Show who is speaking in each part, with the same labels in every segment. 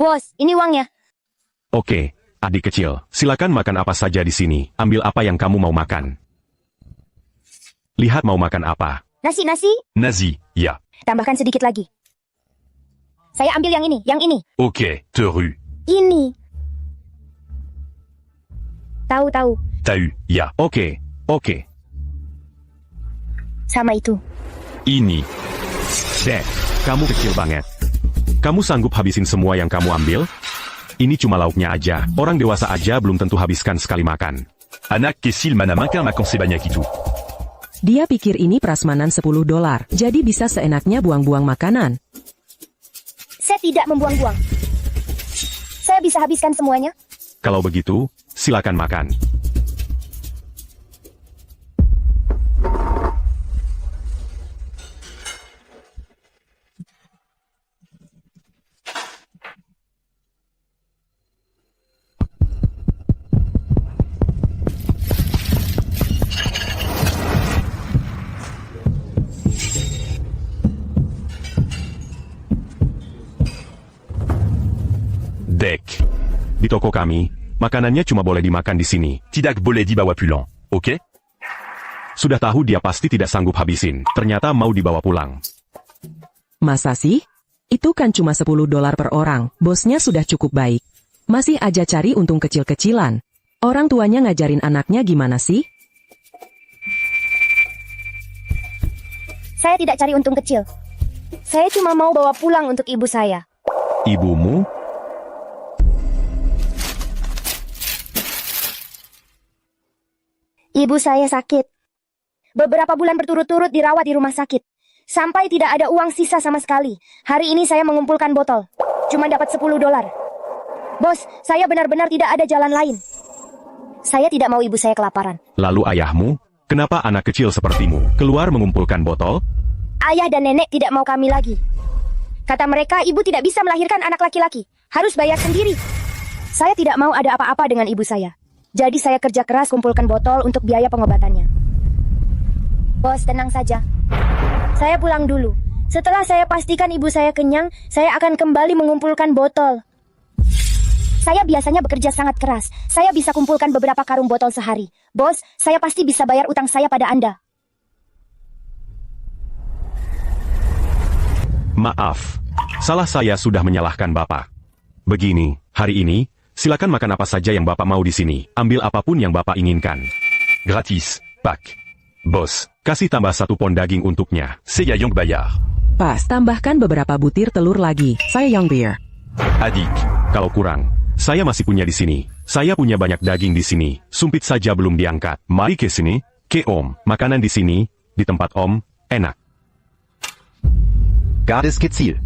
Speaker 1: Bos, ini uangnya.
Speaker 2: Oke, adik kecil, silakan makan apa saja di sini. Ambil apa yang kamu mau makan. Lihat mau makan apa.
Speaker 1: Nasi.
Speaker 2: Nasi, ya.
Speaker 1: Tambahkan sedikit lagi. Saya ambil yang ini.
Speaker 2: Oke, teru.
Speaker 1: Ini. Tahu.
Speaker 2: Tahu, ya. Oke.
Speaker 1: Sama itu.
Speaker 2: Ini. Dek, kamu kecil banget. Kamu sanggup habisin semua yang kamu ambil? Ini cuma lauknya aja. Orang dewasa aja belum tentu habiskan sekali makan.
Speaker 3: Anak kecil mana makan sebanyak itu.
Speaker 4: Dia pikir ini prasmanan $10, jadi bisa seenaknya buang-buang makanan.
Speaker 1: Saya tidak membuang-buang. Saya bisa habiskan semuanya.
Speaker 2: Kalau begitu, silakan makan. Dek, di toko kami, makanannya cuma boleh dimakan di sini.
Speaker 3: Tidak boleh dibawa pulang, oke?
Speaker 2: Sudah tahu dia pasti tidak sanggup habisin. Ternyata mau dibawa pulang.
Speaker 4: Masa sih? Itu kan cuma $10 per orang. Bosnya sudah cukup baik. Masih aja cari untung kecil-kecilan. Orang tuanya ngajarin anaknya gimana sih?
Speaker 1: Saya tidak cari untung kecil. Saya cuma mau bawa pulang untuk ibu saya.
Speaker 2: Ibumu?
Speaker 1: Ibu saya sakit. Beberapa bulan berturut-turut dirawat di rumah sakit. Sampai tidak ada uang sisa sama sekali. Hari ini saya mengumpulkan botol. Cuma dapat $10. Bos, saya benar-benar tidak ada jalan lain. Saya tidak mau ibu saya kelaparan.
Speaker 2: Lalu ayahmu? Kenapa anak kecil sepertimu keluar mengumpulkan botol?
Speaker 1: Ayah dan nenek tidak mau kami lagi. Kata mereka, ibu tidak bisa melahirkan anak laki-laki. Harus bayar sendiri. Saya tidak mau ada apa-apa dengan ibu saya. Jadi saya kerja keras kumpulkan botol untuk biaya pengobatannya. Bos, tenang saja. Saya pulang dulu. Setelah saya pastikan ibu saya kenyang, saya akan kembali mengumpulkan botol. Saya biasanya bekerja sangat keras. Saya bisa kumpulkan beberapa karung botol sehari. Bos, saya pasti bisa bayar utang saya pada Anda.
Speaker 2: Maaf, salah saya sudah menyalahkan Bapak. Begini, hari ini, silakan makan apa saja yang Bapak mau di sini. Ambil apapun yang Bapak inginkan.
Speaker 3: Gratis, Pak.
Speaker 2: Bos, kasih tambah 1 pon daging untuknya.
Speaker 3: Saya yang bayar.
Speaker 4: Pas, tambahkan beberapa butir telur lagi. Saya yang beer.
Speaker 2: Adik, kalau kurang, saya masih punya di sini. Saya punya banyak daging di sini. Sumpit saja belum diangkat. Mari ke sini, ke Om. Makanan di sini, di tempat Om, enak.
Speaker 3: Gadis kecil.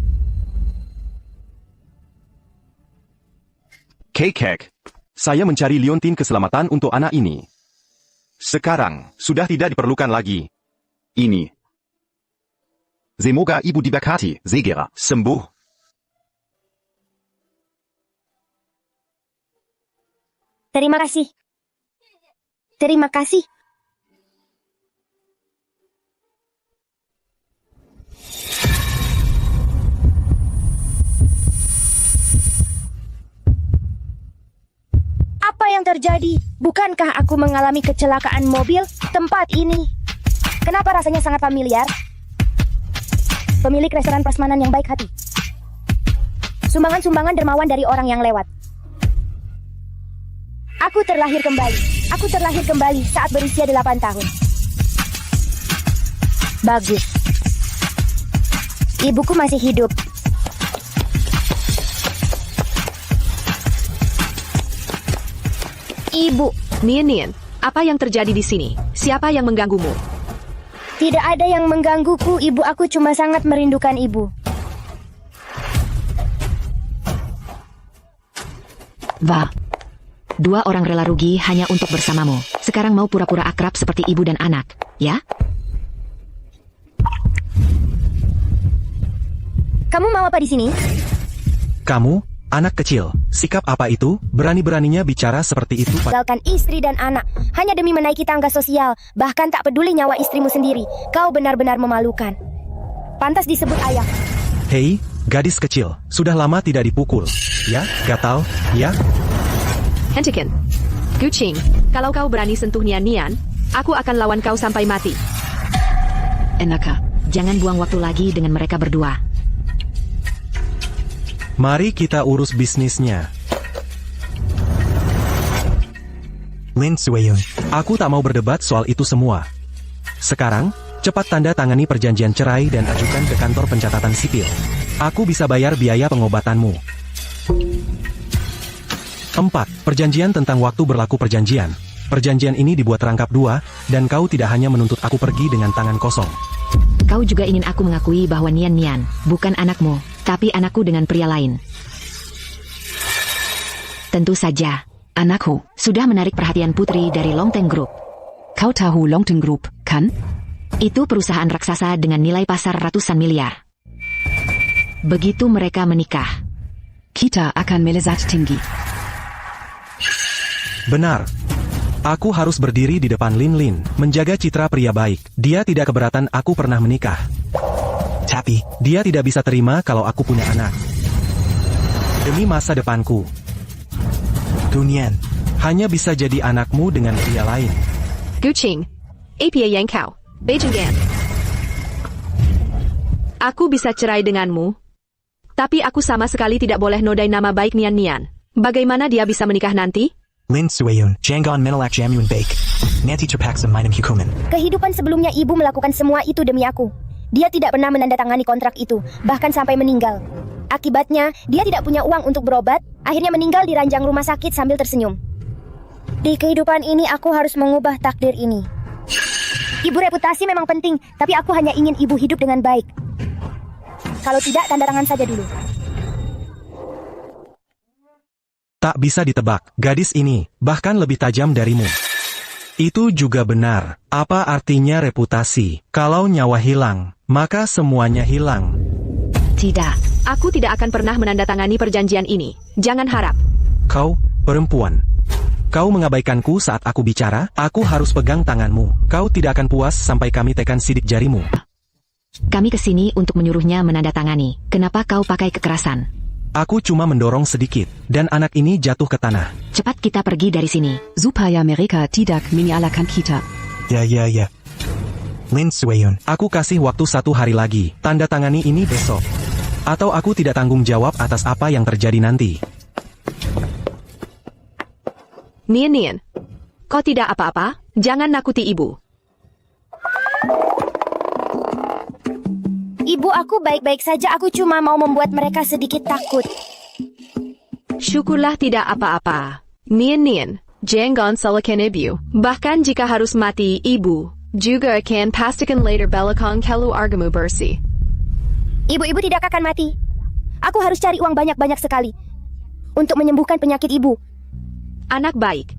Speaker 5: Kek, saya mencari liontin keselamatan untuk anak ini. Sekarang, sudah tidak diperlukan lagi. Ini. Semoga ibu diberkati, segera sembuh.
Speaker 1: Terima kasih. Terima kasih. Apa yang terjadi? Bukankah aku mengalami kecelakaan mobil? Tempat ini. Kenapa rasanya sangat familiar? Pemilik restoran prasmanan yang baik hati. Sumbangan-sumbangan dermawan dari orang yang lewat. Aku terlahir kembali. Aku terlahir kembali saat berusia 8 tahun. Bagus. Ibuku masih hidup. Ibu.
Speaker 6: Nien, apa yang terjadi di sini? Siapa yang mengganggumu?
Speaker 1: Tidak ada yang menggangguku, ibu. Aku cuma sangat merindukan ibu.
Speaker 6: Wah. 2 orang rela rugi hanya untuk bersamamu. Sekarang mau pura-pura akrab seperti ibu dan anak, ya?
Speaker 1: Kamu mau apa di sini?
Speaker 5: Kamu, anak kecil, sikap apa itu? Berani-beraninya bicara seperti itu
Speaker 1: Tinggalkan istri dan anak hanya demi menaiki tangga sosial, bahkan tak peduli nyawa istrimu sendiri. Kau benar-benar memalukan. Pantas disebut ayah.
Speaker 5: Hei, gadis kecil, sudah lama tidak dipukul. Ya, gatal, ya?
Speaker 7: Hentikan. Gucing, kalau kau berani sentuh Nian, aku akan lawan kau sampai mati.
Speaker 6: Enaka, jangan buang waktu lagi dengan mereka berdua.
Speaker 5: Mari kita urus bisnisnya. Lin Sueyun, aku tak mau berdebat soal itu semua. Sekarang, cepat tanda tangani perjanjian cerai dan ajukan ke kantor pencatatan sipil. Aku bisa bayar biaya pengobatanmu. 4. Perjanjian tentang waktu berlaku perjanjian. Perjanjian ini dibuat rangkap 2, dan kau tidak hanya menuntut aku pergi dengan tangan kosong.
Speaker 6: Kau juga ingin aku mengakui bahwa Nian bukan anakmu, tapi anakku dengan pria lain. Tentu saja. Anakku sudah menarik perhatian putri dari Longteng Group. Kau tahu Longteng Group, kan? Itu perusahaan raksasa dengan nilai pasar ratusan miliar. Begitu mereka menikah, kita akan melezat tinggi.
Speaker 5: Benar. Aku harus berdiri di depan Lin, menjaga citra pria baik. Dia tidak keberatan aku pernah menikah. Tapi, dia tidak bisa terima kalau aku punya anak. Demi masa depanku. Dunian, hanya bisa jadi anakmu dengan pria lain.
Speaker 7: Gucing, APA Yang Kau, Beijing Gan. Aku bisa cerai denganmu, tapi aku sama sekali tidak boleh nodai nama baik Nian. Bagaimana dia bisa menikah nanti?
Speaker 8: Lin Sueyun, Jangon Menelak Jamun Bake, Nanti Terpaksa Minum Hukuman.
Speaker 1: Kehidupan sebelumnya ibu melakukan semua itu demi aku. Dia tidak pernah menandatangani kontrak itu, bahkan sampai meninggal. Akibatnya, dia tidak punya uang untuk berobat, akhirnya meninggal di ranjang rumah sakit sambil tersenyum. Di kehidupan ini aku harus mengubah takdir ini. Ibu reputasi memang penting, tapi aku hanya ingin ibu hidup dengan baik. Kalau tidak, tanda tangan saja dulu.
Speaker 5: Tak bisa ditebak, gadis ini, bahkan lebih tajam darimu. Itu juga benar. Apa artinya reputasi? Kalau nyawa hilang, maka semuanya hilang.
Speaker 6: Tidak.
Speaker 7: Aku tidak akan pernah menandatangani perjanjian ini. Jangan harap.
Speaker 5: Kau, perempuan. Kau mengabaikanku saat aku bicara, aku harus pegang tanganmu. Kau tidak akan puas sampai kami tekan sidik jarimu.
Speaker 6: Kami kesini untuk menyuruhnya menandatangani. Kenapa kau pakai kekerasan?
Speaker 5: Aku cuma mendorong sedikit, dan anak ini jatuh ke tanah.
Speaker 6: Cepat kita pergi dari sini.
Speaker 4: Supaya mereka tidak menyalahkan kita.
Speaker 8: Ya. Lin Sueyun,
Speaker 5: Aku kasih waktu 1 hari lagi, tanda tangani ini besok. Atau aku tidak tanggung jawab atas apa yang terjadi nanti.
Speaker 7: Nian, kau tidak apa-apa? Jangan nakuti ibu.
Speaker 1: Ibu, aku baik-baik saja, aku cuma mau membuat mereka sedikit takut.
Speaker 7: Syukurlah tidak apa-apa. Nian, jangan salahkan ibu. Bahkan jika harus mati, ibu juga akan pastikan later belakang kalau argamu bersih.
Speaker 1: Ibu-ibu tidak akan mati. Aku harus cari uang banyak-banyak sekali untuk menyembuhkan penyakit ibu.
Speaker 7: Anak baik.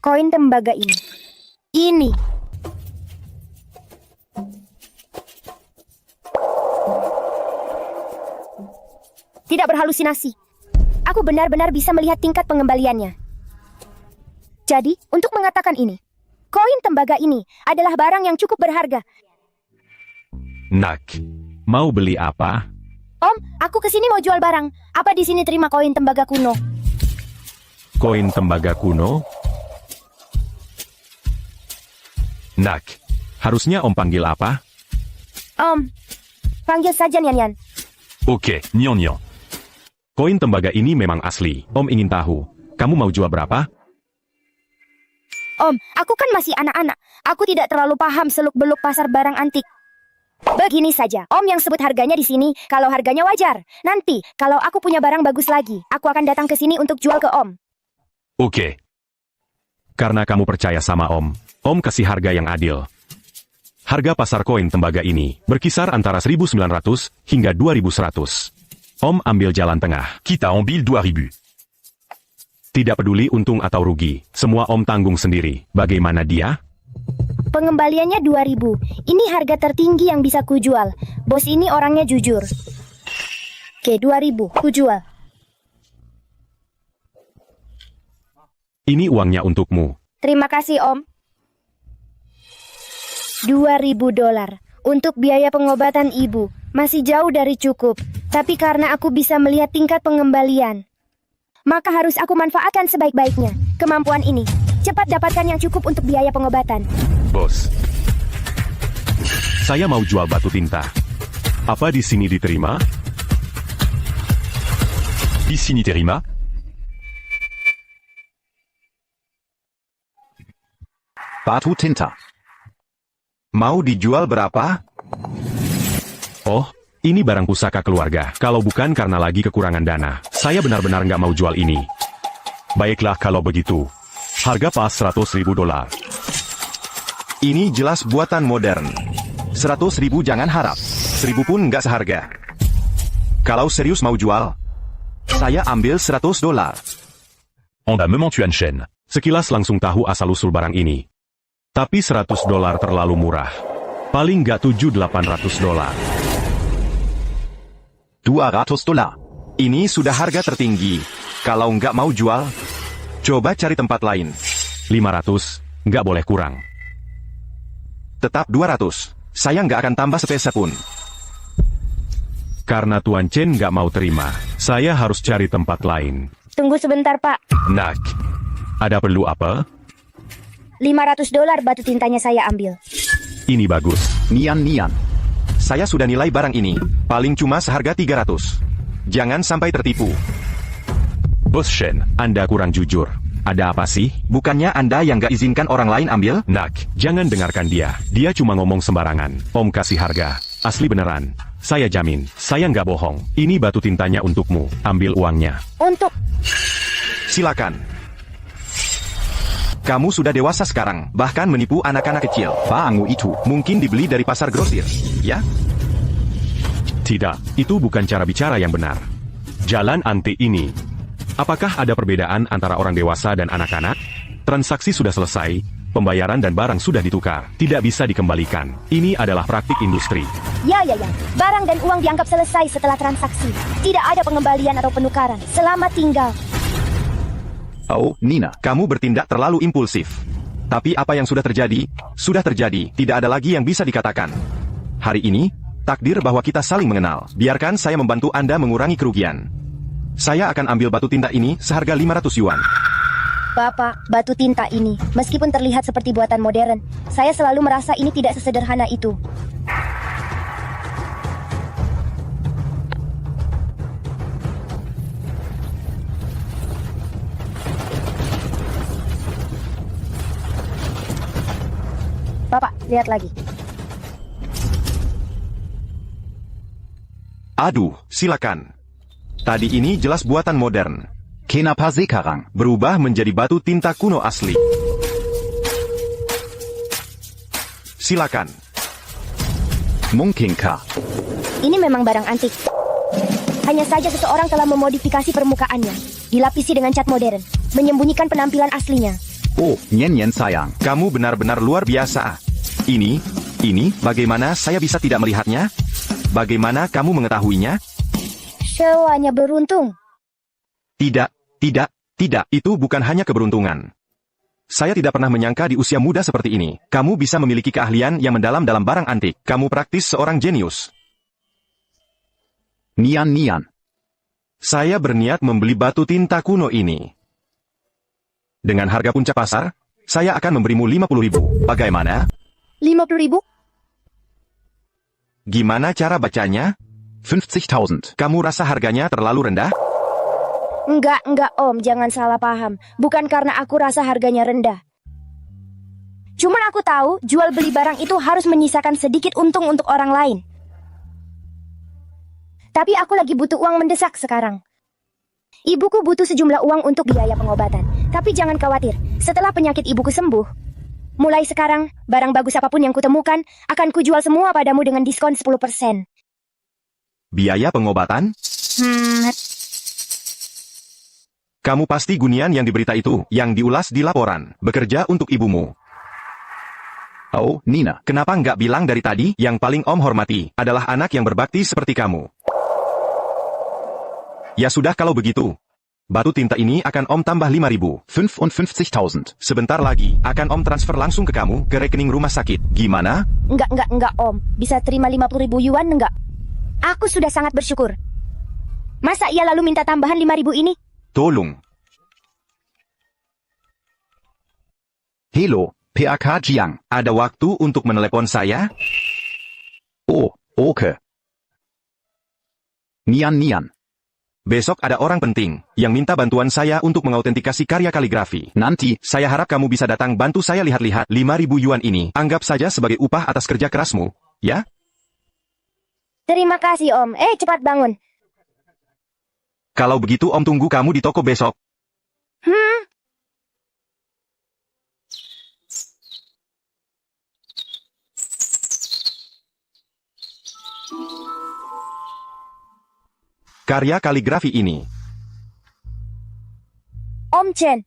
Speaker 1: Koin tembaga ini. Ini. Tidak berhalusinasi. Aku benar-benar bisa melihat tingkat pengembaliannya. Jadi, untuk mengatakan ini, koin tembaga ini adalah barang yang cukup berharga.
Speaker 2: Nak, mau beli apa?
Speaker 1: Om, aku kesini mau jual barang. Apa di sini terima koin tembaga kuno?
Speaker 2: Koin tembaga kuno? Nak, harusnya Om panggil apa?
Speaker 1: Om, panggil saja Nian.
Speaker 3: Ok, Nian.
Speaker 2: Koin tembaga ini memang asli. Om ingin tahu, kamu mau jual berapa?
Speaker 1: Om, aku kan masih anak-anak. Aku tidak terlalu paham seluk-beluk pasar barang antik. Begini saja, Om yang sebut harganya di sini, kalau harganya wajar. Nanti, kalau aku punya barang bagus lagi, aku akan datang ke sini untuk jual ke Om.
Speaker 3: Ok.
Speaker 2: Karena kamu percaya sama Om kasih harga yang adil. Harga pasar koin tembaga ini berkisar antara 1.900 hingga 2.100. Om ambil jalan tengah.
Speaker 3: Kita ambil 2.000.
Speaker 2: Tidak peduli untung atau rugi, semua Om tanggung sendiri. Bagaimana dia?
Speaker 1: Pengembaliannya 2.000. Ini harga tertinggi yang bisa kujual. Bos ini orangnya jujur. Oke, 2.000, kujual.
Speaker 2: Ini uangnya untukmu.
Speaker 1: Terima kasih, Om. $2.000 untuk biaya pengobatan ibu. Masih jauh dari cukup. Tapi karena aku bisa melihat tingkat pengembalian, maka harus aku manfaatkan sebaik-baiknya kemampuan ini. Cepat dapatkan yang cukup untuk biaya pengobatan.
Speaker 2: Bos. Saya mau jual batu tinta. Apa di sini diterima?
Speaker 3: Di sini terima?
Speaker 9: Batu tinta. Mau dijual berapa?
Speaker 2: Oh, ini barang pusaka keluarga. Kalau bukan karena lagi kekurangan dana, saya benar-benar nggak mau jual ini.
Speaker 3: Baiklah kalau begitu. Harga pas $100.000.
Speaker 9: Ini jelas buatan modern. 100.000 jangan harap. 1.000 pun nggak seharga. Kalau serius mau jual, saya ambil $100.
Speaker 3: On a moment Tuan Shen.
Speaker 2: Sekilas langsung tahu asal-usul barang ini. Tapi $100 terlalu murah. Paling nggak $700-800.
Speaker 9: $200. Ini sudah harga tertinggi. Kalau nggak mau jual, coba cari tempat lain.
Speaker 2: 500, nggak boleh kurang.
Speaker 9: Tetap 200. Saya nggak akan tambah sepeser pun.
Speaker 2: Karena Tuan Chen nggak mau terima, saya harus cari tempat lain.
Speaker 1: Tunggu sebentar, Pak.
Speaker 2: Nak, ada perlu apa?
Speaker 1: $500 batu tintanya saya ambil.
Speaker 2: Ini bagus.
Speaker 9: Nian. Saya sudah nilai barang ini. Paling cuma seharga 300. Jangan sampai tertipu.
Speaker 2: Bos Shen, Anda kurang jujur. Ada apa sih?
Speaker 9: Bukannya Anda yang nggak izinkan orang lain ambil?
Speaker 2: Nak, jangan dengarkan dia. Dia cuma ngomong sembarangan. Om kasih harga. Asli beneran. Saya jamin, saya nggak bohong. Ini batu tintanya untukmu. Ambil uangnya.
Speaker 1: Untuk...
Speaker 9: Silakan. Kamu sudah dewasa sekarang, bahkan menipu anak-anak kecil. Bangu itu mungkin dibeli dari pasar grosir, ya?
Speaker 2: Tidak, itu bukan cara bicara yang benar. Jalan anti ini. Apakah ada perbedaan antara orang dewasa dan anak-anak? Transaksi sudah selesai, pembayaran dan barang sudah ditukar. Tidak bisa dikembalikan. Ini adalah praktik industri.
Speaker 1: Ya. Barang dan uang dianggap selesai setelah transaksi. Tidak ada pengembalian atau penukaran. Selamat tinggal.
Speaker 9: Oh, Nina, kamu bertindak terlalu impulsif. Tapi apa yang sudah terjadi, tidak ada lagi yang bisa dikatakan. Hari ini, takdir bahwa kita saling mengenal. Biarkan saya membantu Anda mengurangi kerugian. Saya akan ambil batu tinta ini seharga 500 yuan.
Speaker 1: Bapak, batu tinta ini, meskipun terlihat seperti buatan modern, saya selalu merasa ini tidak sesederhana itu. Bapak, lihat lagi.
Speaker 9: Aduh, silakan. Tadi ini jelas buatan modern. Kenapa sekarang berubah menjadi batu tinta kuno asli? Silakan. Mungkinkah?
Speaker 1: Ini memang barang antik. Hanya saja seseorang telah memodifikasi permukaannya, dilapisi dengan cat modern, menyembunyikan penampilan aslinya.
Speaker 9: Oh, Nyen sayang, kamu benar-benar luar biasa. Ini, bagaimana saya bisa tidak melihatnya? Bagaimana kamu mengetahuinya?
Speaker 1: Sewanya beruntung.
Speaker 9: Tidak, itu bukan hanya keberuntungan. Saya tidak pernah menyangka di usia muda seperti ini, kamu bisa memiliki keahlian yang mendalam dalam barang antik. Kamu praktis seorang jenius. Nian. Saya berniat membeli batu tinta kuno ini. Dengan harga puncak pasar, saya akan memberimu 50.000. Bagaimana?
Speaker 1: 50.000?
Speaker 9: Gimana cara bacanya? 50.000. Kamu rasa harganya terlalu rendah?
Speaker 1: Enggak Om, jangan salah paham. Bukan karena aku rasa harganya rendah. Cuman aku tahu, jual beli barang itu harus menyisakan sedikit untung untuk orang lain. Tapi aku lagi butuh uang mendesak sekarang. Ibuku butuh sejumlah uang untuk biaya pengobatan. Tapi jangan khawatir, setelah penyakit ibuku sembuh, mulai sekarang, barang bagus apapun yang kutemukan, akan kujual semua padamu dengan diskon 10%.
Speaker 9: Biaya pengobatan? Kamu pasti Gunian yang di berita itu, yang diulas di laporan, bekerja untuk ibumu. Oh, Nina, kenapa nggak bilang dari tadi, yang paling Om hormati, adalah anak yang berbakti seperti kamu. Ya sudah kalau begitu. Batu tinta ini akan Om tambah 5.000.
Speaker 3: 55.000.
Speaker 9: Sebentar lagi, akan Om transfer langsung ke kamu, ke rekening rumah sakit. Gimana?
Speaker 1: Enggak, Om. Bisa terima 50.000 yuan enggak? Aku sudah sangat bersyukur. Masa ia lalu minta tambahan 5.000 ini?
Speaker 9: Tolong.
Speaker 3: Hello, PAK Jiang.
Speaker 9: Ada waktu untuk menelepon saya?
Speaker 3: Oh, oke. Nian.
Speaker 9: Besok ada orang penting yang minta bantuan saya untuk mengautentikasi karya kaligrafi.
Speaker 3: Nanti,
Speaker 9: Saya harap kamu bisa datang bantu saya lihat-lihat 5.000 yuan ini. Anggap saja sebagai upah atas kerja kerasmu, ya?
Speaker 1: Terima kasih, Om. Cepat bangun.
Speaker 9: Kalau begitu Om tunggu kamu di toko besok. Karya kaligrafi ini.
Speaker 1: Om Chen.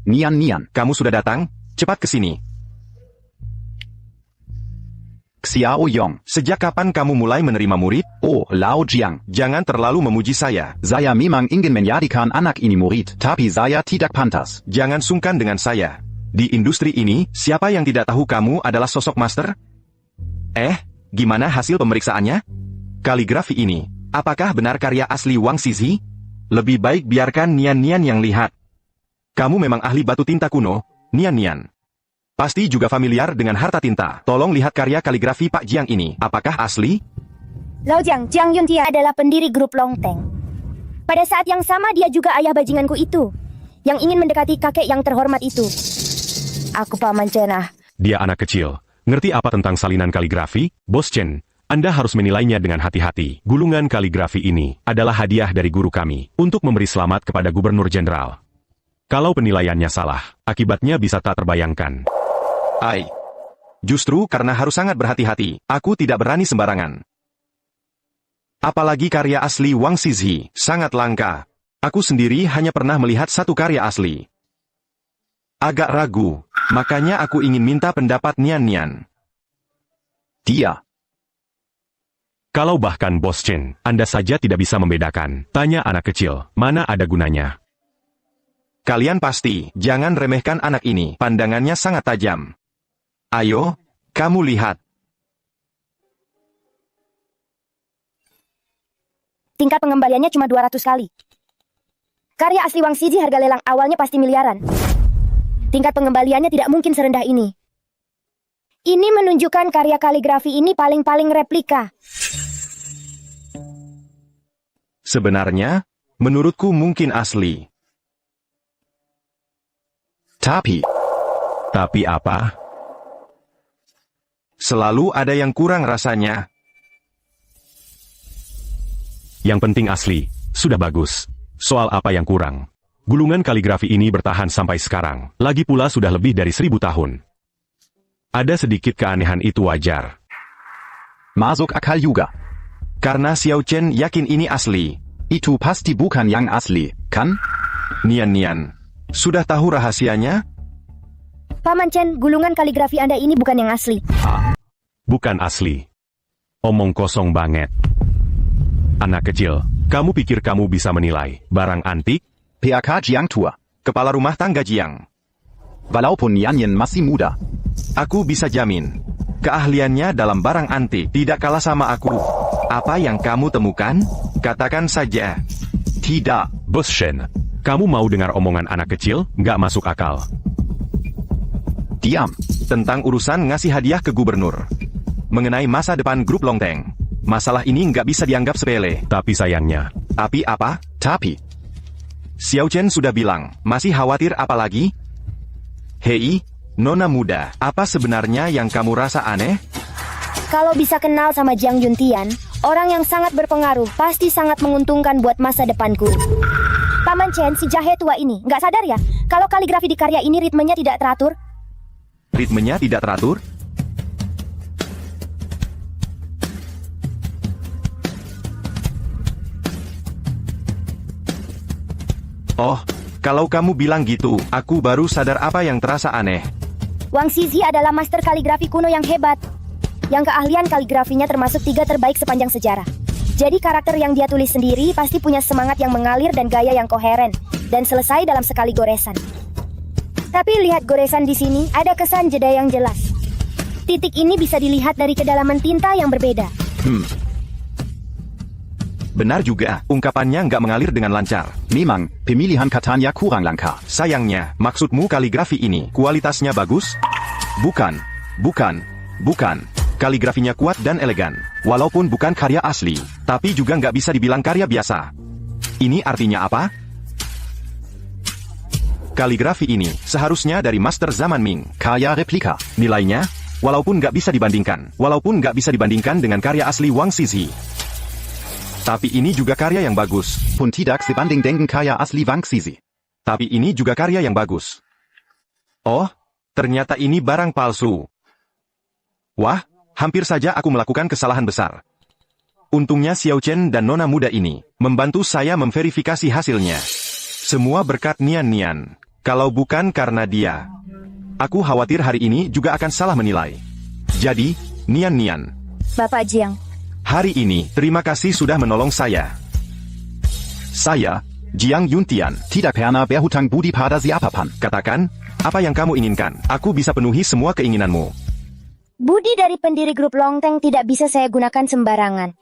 Speaker 3: Nian.
Speaker 9: Kamu sudah datang? Cepat ke sini.
Speaker 3: Xiao Yong.
Speaker 9: Sejak kapan kamu mulai menerima murid?
Speaker 3: Oh, Lao Jiang.
Speaker 9: Jangan terlalu memuji saya.
Speaker 3: Saya memang ingin menjadikan anak ini murid, tapi saya tidak pantas.
Speaker 9: Jangan sungkan dengan saya. Di industri ini, siapa yang tidak tahu kamu adalah sosok master? Gimana hasil pemeriksaannya? Kaligrafi ini, apakah benar karya asli Wang Xizhi? Lebih baik biarkan Nian yang lihat. Kamu memang ahli batu tinta kuno, Nian. Pasti juga familiar dengan harta tinta. Tolong lihat karya kaligrafi Pak Jiang ini. Apakah asli?
Speaker 1: Lao Jiang Yuntia adalah pendiri grup Longteng. Pada saat yang sama dia juga ayah bajinganku itu, yang ingin mendekati kakek yang terhormat itu. Aku Paman Chen.
Speaker 2: Dia anak kecil. Ngerti apa tentang salinan kaligrafi? Bos Chen, Anda harus menilainya dengan hati-hati. Gulungan kaligrafi ini adalah hadiah dari guru kami untuk memberi selamat kepada Gubernur Jenderal. Kalau penilaiannya salah, akibatnya bisa tak terbayangkan.
Speaker 9: Justru karena harus sangat berhati-hati, aku tidak berani sembarangan. Apalagi karya asli Wang Xizhi, sangat langka. Aku sendiri hanya pernah melihat satu karya asli. Agak ragu, makanya aku ingin minta pendapat Nian.
Speaker 3: Dia.
Speaker 2: Kalau bahkan Bos Chen, Anda saja tidak bisa membedakan, tanya anak kecil, mana ada gunanya.
Speaker 9: Kalian pasti, jangan remehkan anak ini, pandangannya sangat tajam. Ayo, kamu lihat.
Speaker 1: Tingkat pengembaliannya cuma 200 kali. Karya asli Wang Xizhi harga lelang awalnya pasti miliaran. Tingkat pengembaliannya tidak mungkin serendah ini. Ini menunjukkan karya kaligrafi ini paling-paling replika.
Speaker 9: Sebenarnya, menurutku mungkin asli.
Speaker 3: Tapi
Speaker 2: apa?
Speaker 9: Selalu ada yang kurang rasanya.
Speaker 2: Yang penting asli, sudah bagus. Soal apa yang kurang? Gulungan kaligrafi ini bertahan sampai sekarang, lagi pula sudah lebih dari 1000 tahun. Ada sedikit keanehan itu wajar.
Speaker 3: masuk akal juga.
Speaker 9: Karena Xiao Chen yakin ini asli.
Speaker 3: Itu pasti bukan yang asli, kan?
Speaker 9: Nian, sudah tahu rahasianya?
Speaker 1: Paman Chen, gulungan kaligrafi Anda ini bukan yang asli.
Speaker 2: Bukan asli. Omong kosong banget. Anak kecil, kamu pikir kamu bisa menilai barang antik?
Speaker 3: PAK Jiang tua.
Speaker 9: Kepala rumah tangga Jiang.
Speaker 3: Walaupun Nian masih muda.
Speaker 9: Aku bisa jamin, keahliannya dalam barang antik tidak kalah sama aku. Apa yang kamu temukan? Katakan saja.
Speaker 3: Tidak.
Speaker 2: Bos Shen, kamu mau dengar omongan anak kecil? Nggak masuk akal.
Speaker 3: Diam.
Speaker 9: Tentang urusan ngasih hadiah ke gubernur. Mengenai masa depan grup Longteng. Masalah ini nggak bisa dianggap sepele.
Speaker 2: Tapi sayangnya.
Speaker 9: Tapi apa?
Speaker 3: Tapi.
Speaker 9: Xiao Chen sudah bilang, masih khawatir apa lagi? Hei, nona muda, apa sebenarnya yang kamu rasa aneh?
Speaker 1: Kalau bisa kenal sama Jiang Yuntian, orang yang sangat berpengaruh, pasti sangat menguntungkan buat masa depanku. Paman Chen, si jahe tua ini, nggak sadar ya? Kalau kaligrafi di karya ini ritmenya tidak teratur?
Speaker 9: Ritmenya tidak teratur? Oh, kalau kamu bilang gitu, aku baru sadar apa yang terasa aneh.
Speaker 1: Wang Xizhi adalah master kaligrafi kuno yang hebat. Yang keahlian kaligrafinya termasuk 3 terbaik sepanjang sejarah. Jadi karakter yang dia tulis sendiri pasti punya semangat yang mengalir dan gaya yang koheren. dan selesai dalam sekali goresan. Tapi lihat goresan di sini, ada kesan jeda yang jelas. Titik ini bisa dilihat dari kedalaman tinta yang berbeda.
Speaker 9: Benar juga, ungkapannya nggak mengalir dengan lancar.
Speaker 3: Memang, pemilihan katanya kurang langka.
Speaker 9: Sayangnya, maksudmu kaligrafi ini kualitasnya bagus? Bukan. Kaligrafinya kuat dan elegan. Walaupun bukan karya asli, tapi juga nggak bisa dibilang karya biasa. Ini artinya apa? Kaligrafi ini seharusnya dari master zaman Ming.
Speaker 3: Karya replika.
Speaker 9: Nilainya, walaupun nggak bisa dibandingkan dengan karya asli Wang Zizi. Tapi ini juga karya yang bagus.
Speaker 3: Pun tidak sebanding dengan karya asli Wang Zizi.
Speaker 9: Tapi ini juga karya yang bagus. Oh, ternyata ini barang palsu. Wah, hampir saja aku melakukan kesalahan besar. Untungnya Xiao Chen dan nona muda ini membantu saya memverifikasi hasilnya. Semua berkat Nian Nian. Kalau bukan karena dia, aku khawatir hari ini juga akan salah menilai. Jadi, Nian Nian.
Speaker 1: Bapak Jiang.
Speaker 9: Hari ini, terima kasih sudah menolong saya. Saya, Jiang Yuntian.
Speaker 3: Tidak pernah berhutang budi pada siapapun.
Speaker 9: Katakan, apa yang kamu inginkan. Aku bisa penuhi semua keinginanmu.
Speaker 1: Budi dari pendiri grup Longteng tidak bisa saya gunakan sembarangan.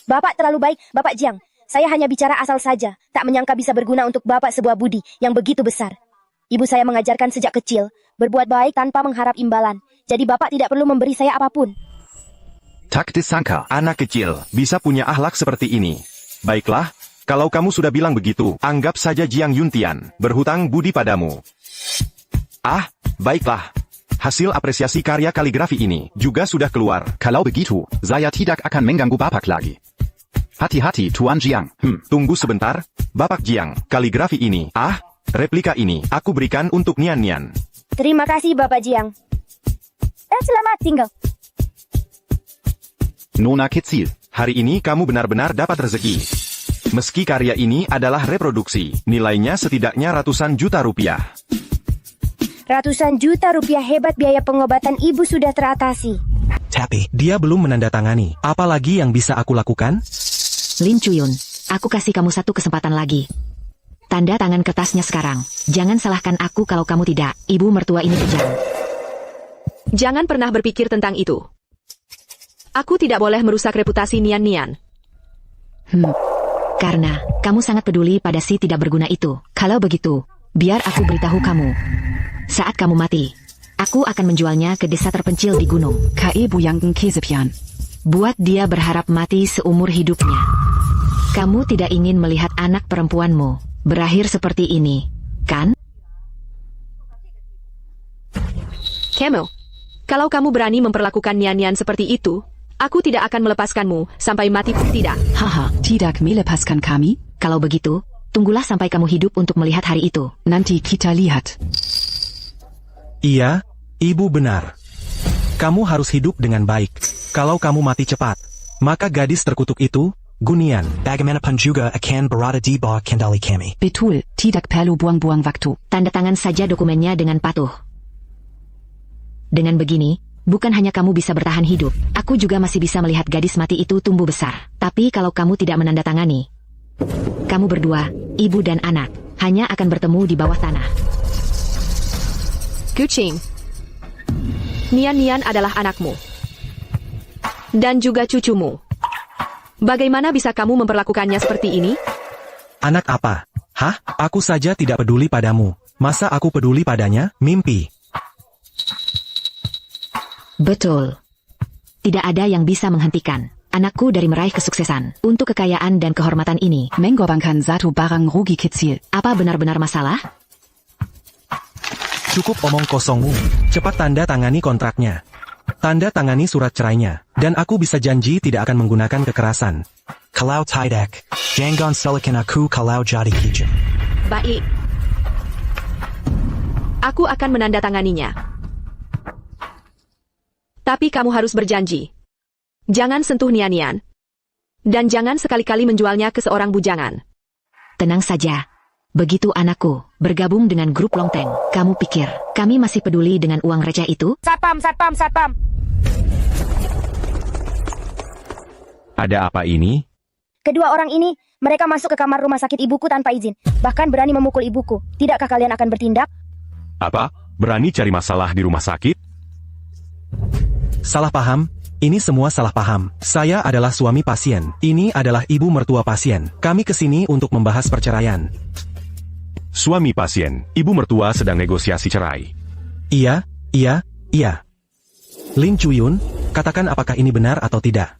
Speaker 1: Bapak terlalu baik, Bapak Jiang. Saya hanya bicara asal saja, tak menyangka bisa berguna untuk Bapak sebuah budi yang begitu besar. Ibu saya mengajarkan sejak kecil, berbuat baik tanpa mengharap imbalan. Jadi Bapak tidak perlu memberi saya apapun.
Speaker 9: Tak disangka, anak kecil bisa punya akhlak seperti ini. Baiklah, kalau kamu sudah bilang begitu, anggap saja Jiang Yuntian berhutang budi padamu. Ah, baiklah. Hasil apresiasi karya kaligrafi ini juga sudah keluar.
Speaker 3: Kalau begitu, saya tidak akan mengganggu Bapak lagi. Hati-hati, Tuan Jiang.
Speaker 9: Tunggu sebentar, Bapak Jiang. Kaligrafi ini, replika ini, aku berikan untuk Nian Nian.
Speaker 1: Terima kasih, Bapak Jiang. Dan selamat tinggal.
Speaker 3: Nona kecil.
Speaker 9: Hari ini kamu benar-benar dapat rezeki. Meski karya ini adalah reproduksi, nilainya setidaknya ratusan juta rupiah.
Speaker 1: Ratusan juta rupiah, hebat, biaya pengobatan ibu sudah teratasi.
Speaker 5: Tapi, dia belum menandatangani. Apalagi yang bisa aku lakukan?
Speaker 6: Lin Chuyun, aku kasih kamu satu kesempatan lagi. Tanda tangan kertasnya sekarang. Jangan salahkan aku kalau kamu tidak. Ibu mertua ini kejam.
Speaker 7: Jangan pernah berpikir tentang itu. Aku tidak boleh merusak reputasi Nian Nian.
Speaker 6: Karena kamu sangat peduli pada si tidak berguna itu. Kalau begitu, biar aku beritahu kamu. Saat kamu mati, aku akan menjualnya ke desa terpencil di gunung. Buat dia berharap mati seumur hidupnya. Kamu tidak ingin melihat anak perempuanmu berakhir seperti ini, kan?
Speaker 7: Kamu, kalau kamu berani memperlakukan Nian Nian seperti itu, aku tidak akan melepaskanmu sampai mati pun tidak.
Speaker 6: Haha, tidak melepaskan kami? Kalau begitu, tunggulah sampai kamu hidup untuk melihat hari itu. Nanti kita lihat.
Speaker 5: Iya, ibu benar. Kamu harus hidup dengan baik. Kalau kamu mati cepat, maka gadis terkutuk itu, Gunian.
Speaker 8: Bagaimanapun juga akan berada di bawah kendali kami.
Speaker 6: Betul, tidak perlu buang-buang waktu. Tanda tangan saja dokumennya dengan patuh. Dengan begini, bukan hanya kamu bisa bertahan hidup, aku juga masih bisa melihat gadis mati itu tumbuh besar. Tapi kalau kamu tidak menandatangani, kamu berdua, ibu dan anak, hanya akan bertemu di bawah tanah.
Speaker 7: Kucing, Nian Nian adalah anakmu. Dan juga cucumu. Bagaimana bisa kamu memperlakukannya seperti ini?
Speaker 5: Anak apa? Hah? Aku saja tidak peduli padamu. Masa aku peduli padanya? Mimpi.
Speaker 6: Betul. Tidak ada yang bisa menghentikan anakku dari meraih kesuksesan. Untuk kekayaan dan kehormatan ini, mengorbankan satu barang rugi kecil. Apa benar-benar masalah?
Speaker 5: Cukup omong kosongmu. Cepat tanda tangani kontraknya. Tanda tangani surat cerainya. Dan aku bisa janji tidak akan menggunakan kekerasan.
Speaker 8: Kalau tidak, jangan salahkan aku kalau jadi kejam.
Speaker 7: Baik. Aku akan menandatanganinya. Tapi kamu harus berjanji. Jangan sentuh Nian Nian. Dan jangan sekali-kali menjualnya ke seorang bujangan.
Speaker 6: Tenang saja. Begitu anakku bergabung dengan grup Longteng, kamu pikir kami masih peduli dengan uang receh itu?
Speaker 1: Satpam.
Speaker 2: Ada apa ini?
Speaker 1: Kedua orang ini Mereka masuk ke kamar rumah sakit ibuku tanpa izin. Bahkan berani memukul ibuku. Tidakkah kalian akan bertindak?
Speaker 2: Apa? Berani cari masalah di rumah sakit?
Speaker 5: Salah paham. Ini semua salah paham. Saya adalah suami pasien. Ini adalah ibu mertua pasien. Kami kesini untuk membahas perceraian.
Speaker 2: Suami pasien, ibu mertua sedang negosiasi cerai.
Speaker 5: Iya. Lin Chuyun, katakan apakah ini benar atau tidak.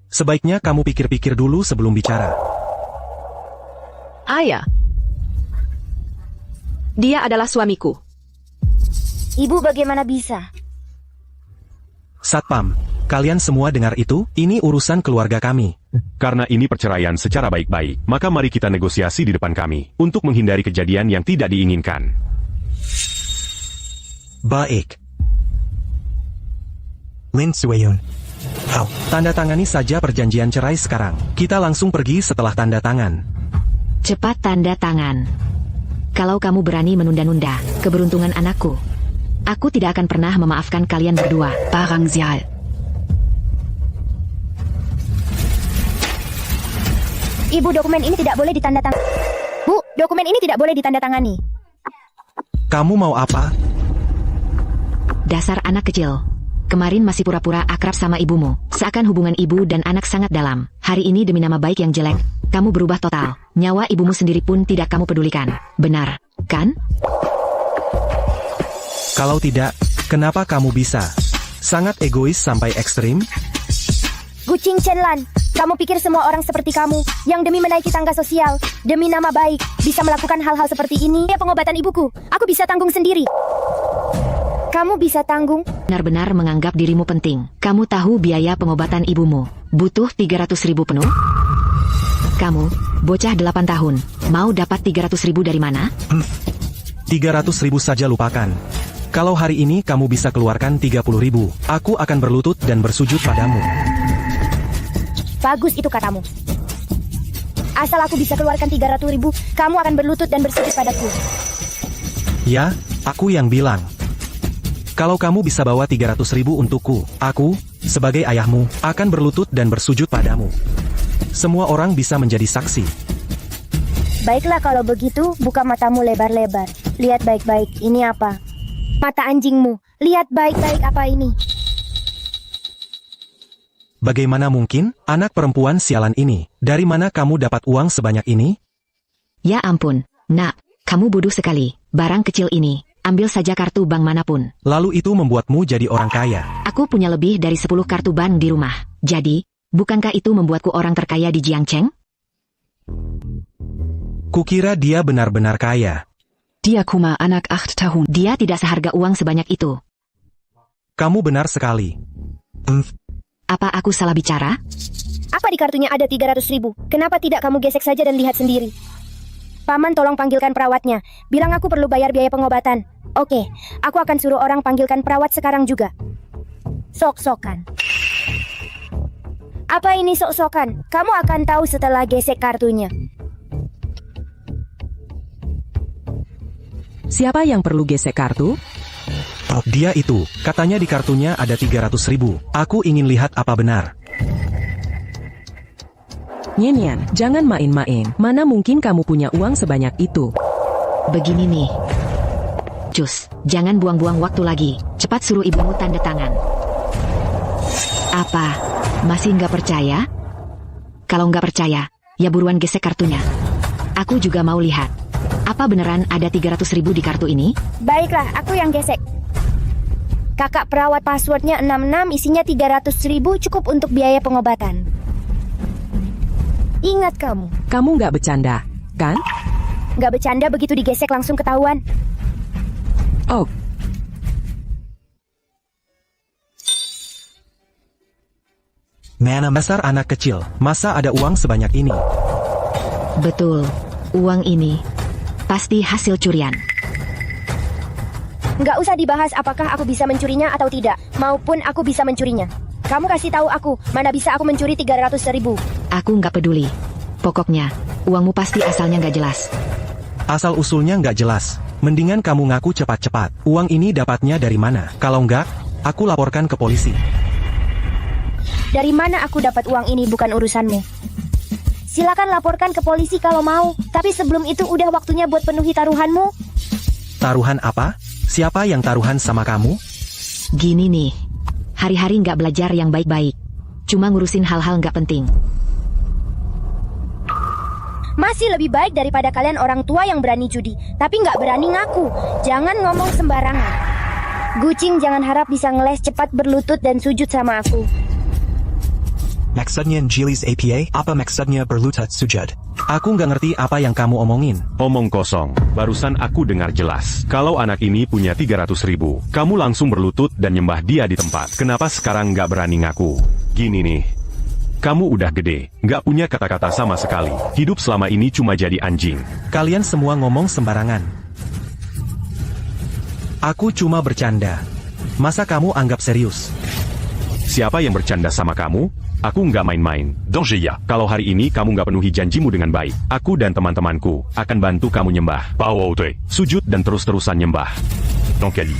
Speaker 5: Sebaiknya kamu pikir-pikir dulu sebelum bicara.
Speaker 7: Ayah. Dia adalah suamiku.
Speaker 1: Ibu bagaimana bisa?
Speaker 5: Satpam, kalian semua dengar itu? Ini urusan keluarga kami.
Speaker 2: Karena ini perceraian secara baik-baik, maka mari kita negosiasi di depan kami, untuk menghindari kejadian yang tidak diinginkan.
Speaker 5: Baik.
Speaker 8: Lin Sueyun. Oh,
Speaker 5: Tanda tangani saja perjanjian cerai sekarang. Kita langsung pergi setelah tanda tangan.
Speaker 6: Cepat tanda tangan. Kalau kamu berani menunda-nunda keberuntungan anakku, aku tidak akan pernah memaafkan kalian berdua. Parang Zial.
Speaker 1: Ibu, dokumen ini tidak boleh ditandatangani. Bu, dokumen ini tidak boleh ditandatangani.
Speaker 5: Kamu mau apa?
Speaker 6: Dasar anak kecil. Kemarin masih pura-pura akrab sama ibumu. Seakan hubungan ibu dan anak sangat dalam. Hari ini demi nama baik yang jelek, kamu berubah total. Nyawa ibumu sendiri pun tidak kamu pedulikan. Benar, kan?
Speaker 5: Kalau tidak, kenapa kamu bisa? Sangat egois sampai ekstrim?
Speaker 1: Gucing Chenlan, kamu pikir semua orang seperti kamu, yang demi menaiki tangga sosial, demi nama baik, bisa melakukan hal-hal seperti ini? Ya, pengobatan ibuku, aku bisa tanggung sendiri. Kamu bisa tanggung?
Speaker 6: Benar-benar menganggap dirimu penting. Kamu tahu biaya pengobatan ibumu butuh 300.000 penuh? Kamu, bocah 8 tahun, mau dapat 300.000 dari mana?
Speaker 5: 300.000 saja lupakan. Kalau hari ini kamu bisa keluarkan 30.000, aku akan berlutut dan bersujud padamu.
Speaker 1: Bagus itu katamu. Asal aku bisa keluarkan 300.000, kamu akan berlutut dan bersujud padaku.
Speaker 5: Ya, aku yang bilang. Kalau kamu bisa bawa 300.000 untukku, aku, sebagai ayahmu, akan berlutut dan bersujud padamu. Semua orang bisa menjadi saksi.
Speaker 1: Baiklah kalau begitu, buka matamu lebar-lebar. Lihat baik-baik, ini apa? Mata anjingmu, lihat baik-baik apa ini?
Speaker 5: Bagaimana mungkin, anak perempuan sialan ini? Dari mana kamu dapat uang sebanyak ini?
Speaker 6: Ya ampun, nak, kamu bodoh sekali. Barang kecil ini, ambil saja kartu bank manapun.
Speaker 5: Lalu itu membuatmu jadi orang kaya.
Speaker 6: Aku punya lebih dari 10 kartu bank di rumah. Jadi, bukankah itu membuatku orang terkaya di Jiangcheng?
Speaker 5: Kukira dia benar-benar kaya.
Speaker 6: Dia cuma anak 8 tahun. Dia tidak seharga uang sebanyak itu.
Speaker 5: Kamu benar sekali.
Speaker 6: Apa aku salah bicara?
Speaker 1: Apa di kartunya ada 300.000? Kenapa tidak kamu gesek saja dan lihat sendiri? Paman, tolong panggilkan perawatnya. Bilang aku perlu bayar biaya pengobatan. Oke, aku akan suruh orang panggilkan perawat sekarang juga. Sok-sokan. Apa ini sok-sokan? Kamu akan tahu setelah gesek kartunya.
Speaker 4: Siapa yang perlu gesek kartu?
Speaker 5: Oh, dia itu. Katanya di kartunya ada 300.000. Aku ingin lihat apa benar.
Speaker 4: Nyenyan, jangan main-main. Mana mungkin kamu punya uang sebanyak itu?
Speaker 6: Begini nih. Cus, jangan buang-buang waktu lagi. Cepat suruh ibumu tanda tangan. Apa? Masih nggak percaya? Kalau nggak percaya, ya buruan gesek kartunya. Aku juga mau lihat. Apa beneran ada 300.000 di kartu ini?
Speaker 1: Baiklah, aku yang gesek. Kakak perawat, passwordnya 66, isinya 300.000, cukup untuk biaya pengobatan. Ingat kamu.
Speaker 4: Kamu nggak bercanda, kan?
Speaker 1: Nggak bercanda, begitu digesek langsung ketahuan.
Speaker 4: Oh.
Speaker 5: Mana dasar anak kecil, masa ada uang sebanyak ini?
Speaker 6: Betul, uang ini pasti hasil curian.
Speaker 1: Nggak usah dibahas apakah aku bisa mencurinya atau tidak, maupun aku bisa mencurinya. Kamu kasih tahu aku, mana bisa aku mencuri 300.000.
Speaker 6: Aku nggak peduli. Pokoknya, uangmu pasti asalnya nggak jelas.
Speaker 5: Asal-usulnya nggak jelas. Mendingan kamu ngaku cepat-cepat. Uang ini dapatnya dari mana? Kalau nggak, aku laporkan ke polisi.
Speaker 1: Dari mana aku dapat uang ini bukan urusanmu. Silakan laporkan ke polisi kalau mau. Tapi sebelum itu udah waktunya buat penuhi taruhanmu.
Speaker 5: Taruhan apa? Siapa yang taruhan sama kamu?
Speaker 6: Gini nih, hari-hari nggak belajar yang baik-baik. Cuma ngurusin hal-hal nggak penting.
Speaker 1: Masih lebih baik daripada kalian orang tua yang berani judi, tapi nggak berani ngaku. Jangan ngomong sembarangan. Gucing jangan harap bisa ngeles cepat berlutut dan sujud sama aku.
Speaker 8: Maksudnya Jilis APA, apa maksudnya berlutut sujud?
Speaker 5: Aku nggak ngerti apa yang kamu omongin.
Speaker 2: Omong kosong. Barusan aku dengar jelas. Kalau anak ini punya 300.000, kamu langsung berlutut dan nyembah dia di tempat. Kenapa sekarang nggak berani ngaku? Gini nih. Kamu udah gede, nggak punya kata-kata sama sekali. Hidup selama ini cuma jadi anjing.
Speaker 5: Kalian semua ngomong sembarangan. Aku cuma bercanda. Masa kamu anggap serius?
Speaker 2: Siapa yang bercanda sama kamu? Aku nggak main-main. Dongjeya, kalau hari ini kamu nggak penuhi janjimu dengan baik, aku dan teman-temanku akan bantu kamu nyembah. Sujud dan terus-terusan nyembah. Dongkeli.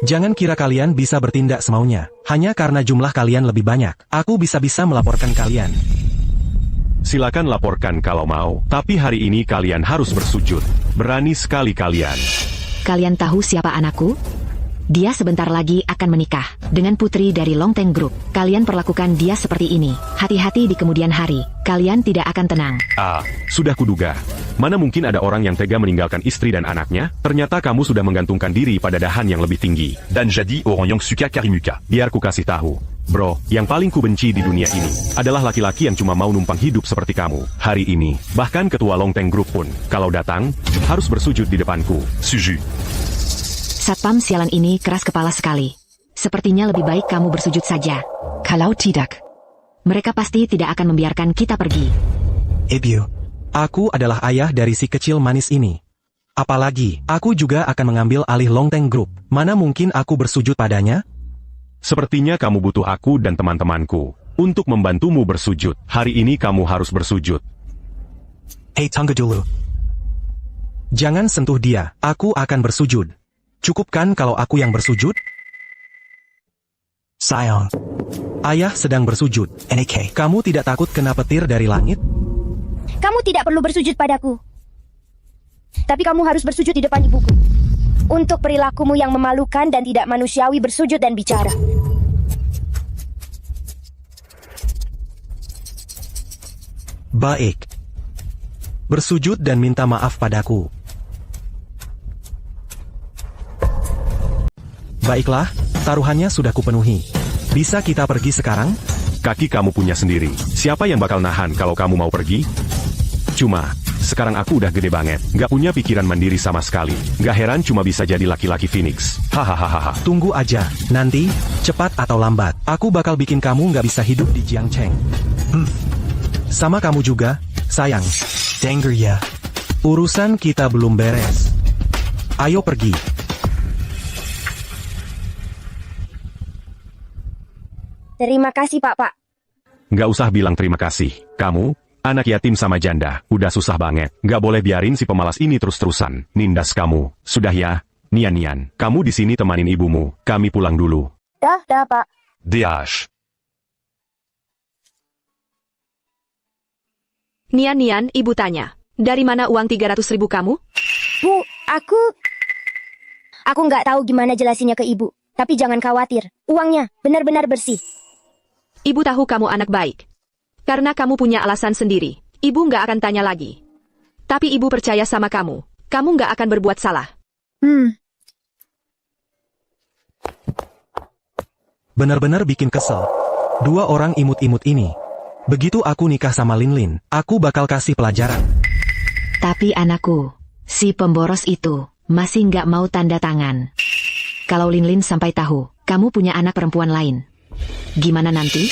Speaker 5: Jangan kira kalian bisa bertindak semaunya. Hanya karena jumlah kalian lebih banyak, aku bisa-bisa melaporkan kalian.
Speaker 2: Silakan laporkan kalau mau, tapi hari ini kalian harus bersujud. Berani sekali kalian.
Speaker 6: Kalian tahu siapa anakku? Dia sebentar lagi akan menikah dengan putri dari Longteng Group. Kalian perlakukan dia seperti ini. Hati-hati di kemudian hari. Kalian tidak akan tenang.
Speaker 2: Sudah kuduga. Mana mungkin ada orang yang tega meninggalkan istri dan anaknya? Ternyata kamu sudah menggantungkan diri pada dahan yang lebih tinggi. Dan jadi orang yang suka karimuka. Biar ku kasih tahu. Bro, yang paling ku benci di dunia ini adalah laki-laki yang cuma mau numpang hidup seperti kamu. Hari ini, bahkan ketua Longteng Group pun, kalau datang, harus bersujud di depanku. Sujud.
Speaker 6: Satpam sialan ini keras kepala sekali. Sepertinya lebih baik kamu bersujud saja. Kalau tidak, mereka pasti tidak akan membiarkan kita pergi.
Speaker 5: Ebiu, aku adalah ayah dari si kecil manis ini. Apalagi, aku juga akan mengambil alih Longteng Group. Mana mungkin aku bersujud padanya?
Speaker 2: Sepertinya kamu butuh aku dan teman-temanku untuk membantumu bersujud. Hari ini kamu harus bersujud.
Speaker 8: Hey, tunggu dulu.
Speaker 5: Jangan sentuh dia, aku akan bersujud. Cukup kan kalau aku yang bersujud?
Speaker 8: Sayang.
Speaker 5: Ayah sedang bersujud.
Speaker 8: NK.
Speaker 5: Kamu tidak takut kena petir dari langit?
Speaker 1: Kamu tidak perlu bersujud padaku. Tapi kamu harus bersujud di depan ibuku. Untuk perilakumu yang memalukan dan tidak manusiawi bersujud dan bicara.
Speaker 5: Baik. Bersujud dan minta maaf padaku. Baiklah, taruhannya sudah kupenuhi. Bisa kita pergi sekarang?
Speaker 2: Kaki kamu punya sendiri. Siapa yang bakal nahan kalau kamu mau pergi? Cuma, sekarang aku udah gede banget. Gak punya pikiran mandiri sama sekali. Gak heran cuma bisa jadi laki-laki Phoenix. Hahaha.
Speaker 5: Tunggu aja. Nanti, cepat atau lambat, aku bakal bikin kamu gak bisa hidup di Jiangcheng. Sama kamu juga, sayang.
Speaker 8: Danger ya.
Speaker 5: Urusan kita belum beres. Ayo pergi.
Speaker 1: Terima kasih, Pak.
Speaker 2: Gak usah bilang terima kasih. Kamu, anak yatim sama janda, udah susah banget. Gak boleh biarin si pemalas ini terus-terusan. Nindas kamu. Sudah ya, Nian. Kamu di sini temanin ibumu. Kami pulang dulu.
Speaker 1: Dah, Pak.
Speaker 2: Diash.
Speaker 7: Nian, ibu tanya. Dari mana uang 300.000 kamu?
Speaker 1: Bu, aku nggak tahu gimana jelasinnya ke ibu. Tapi jangan khawatir, uangnya benar-benar bersih.
Speaker 7: Ibu tahu kamu anak baik. Karena kamu punya alasan sendiri. Ibu nggak akan tanya lagi. Tapi ibu percaya sama kamu. Kamu nggak akan berbuat salah.
Speaker 5: Benar-benar bikin kesel. Dua orang imut-imut ini. Begitu aku nikah sama Linlin, aku bakal kasih pelajaran.
Speaker 6: Tapi anakku, si pemboros itu masih nggak mau tanda tangan. Kalau Linlin sampai tahu, kamu punya anak perempuan lain. Gimana nanti?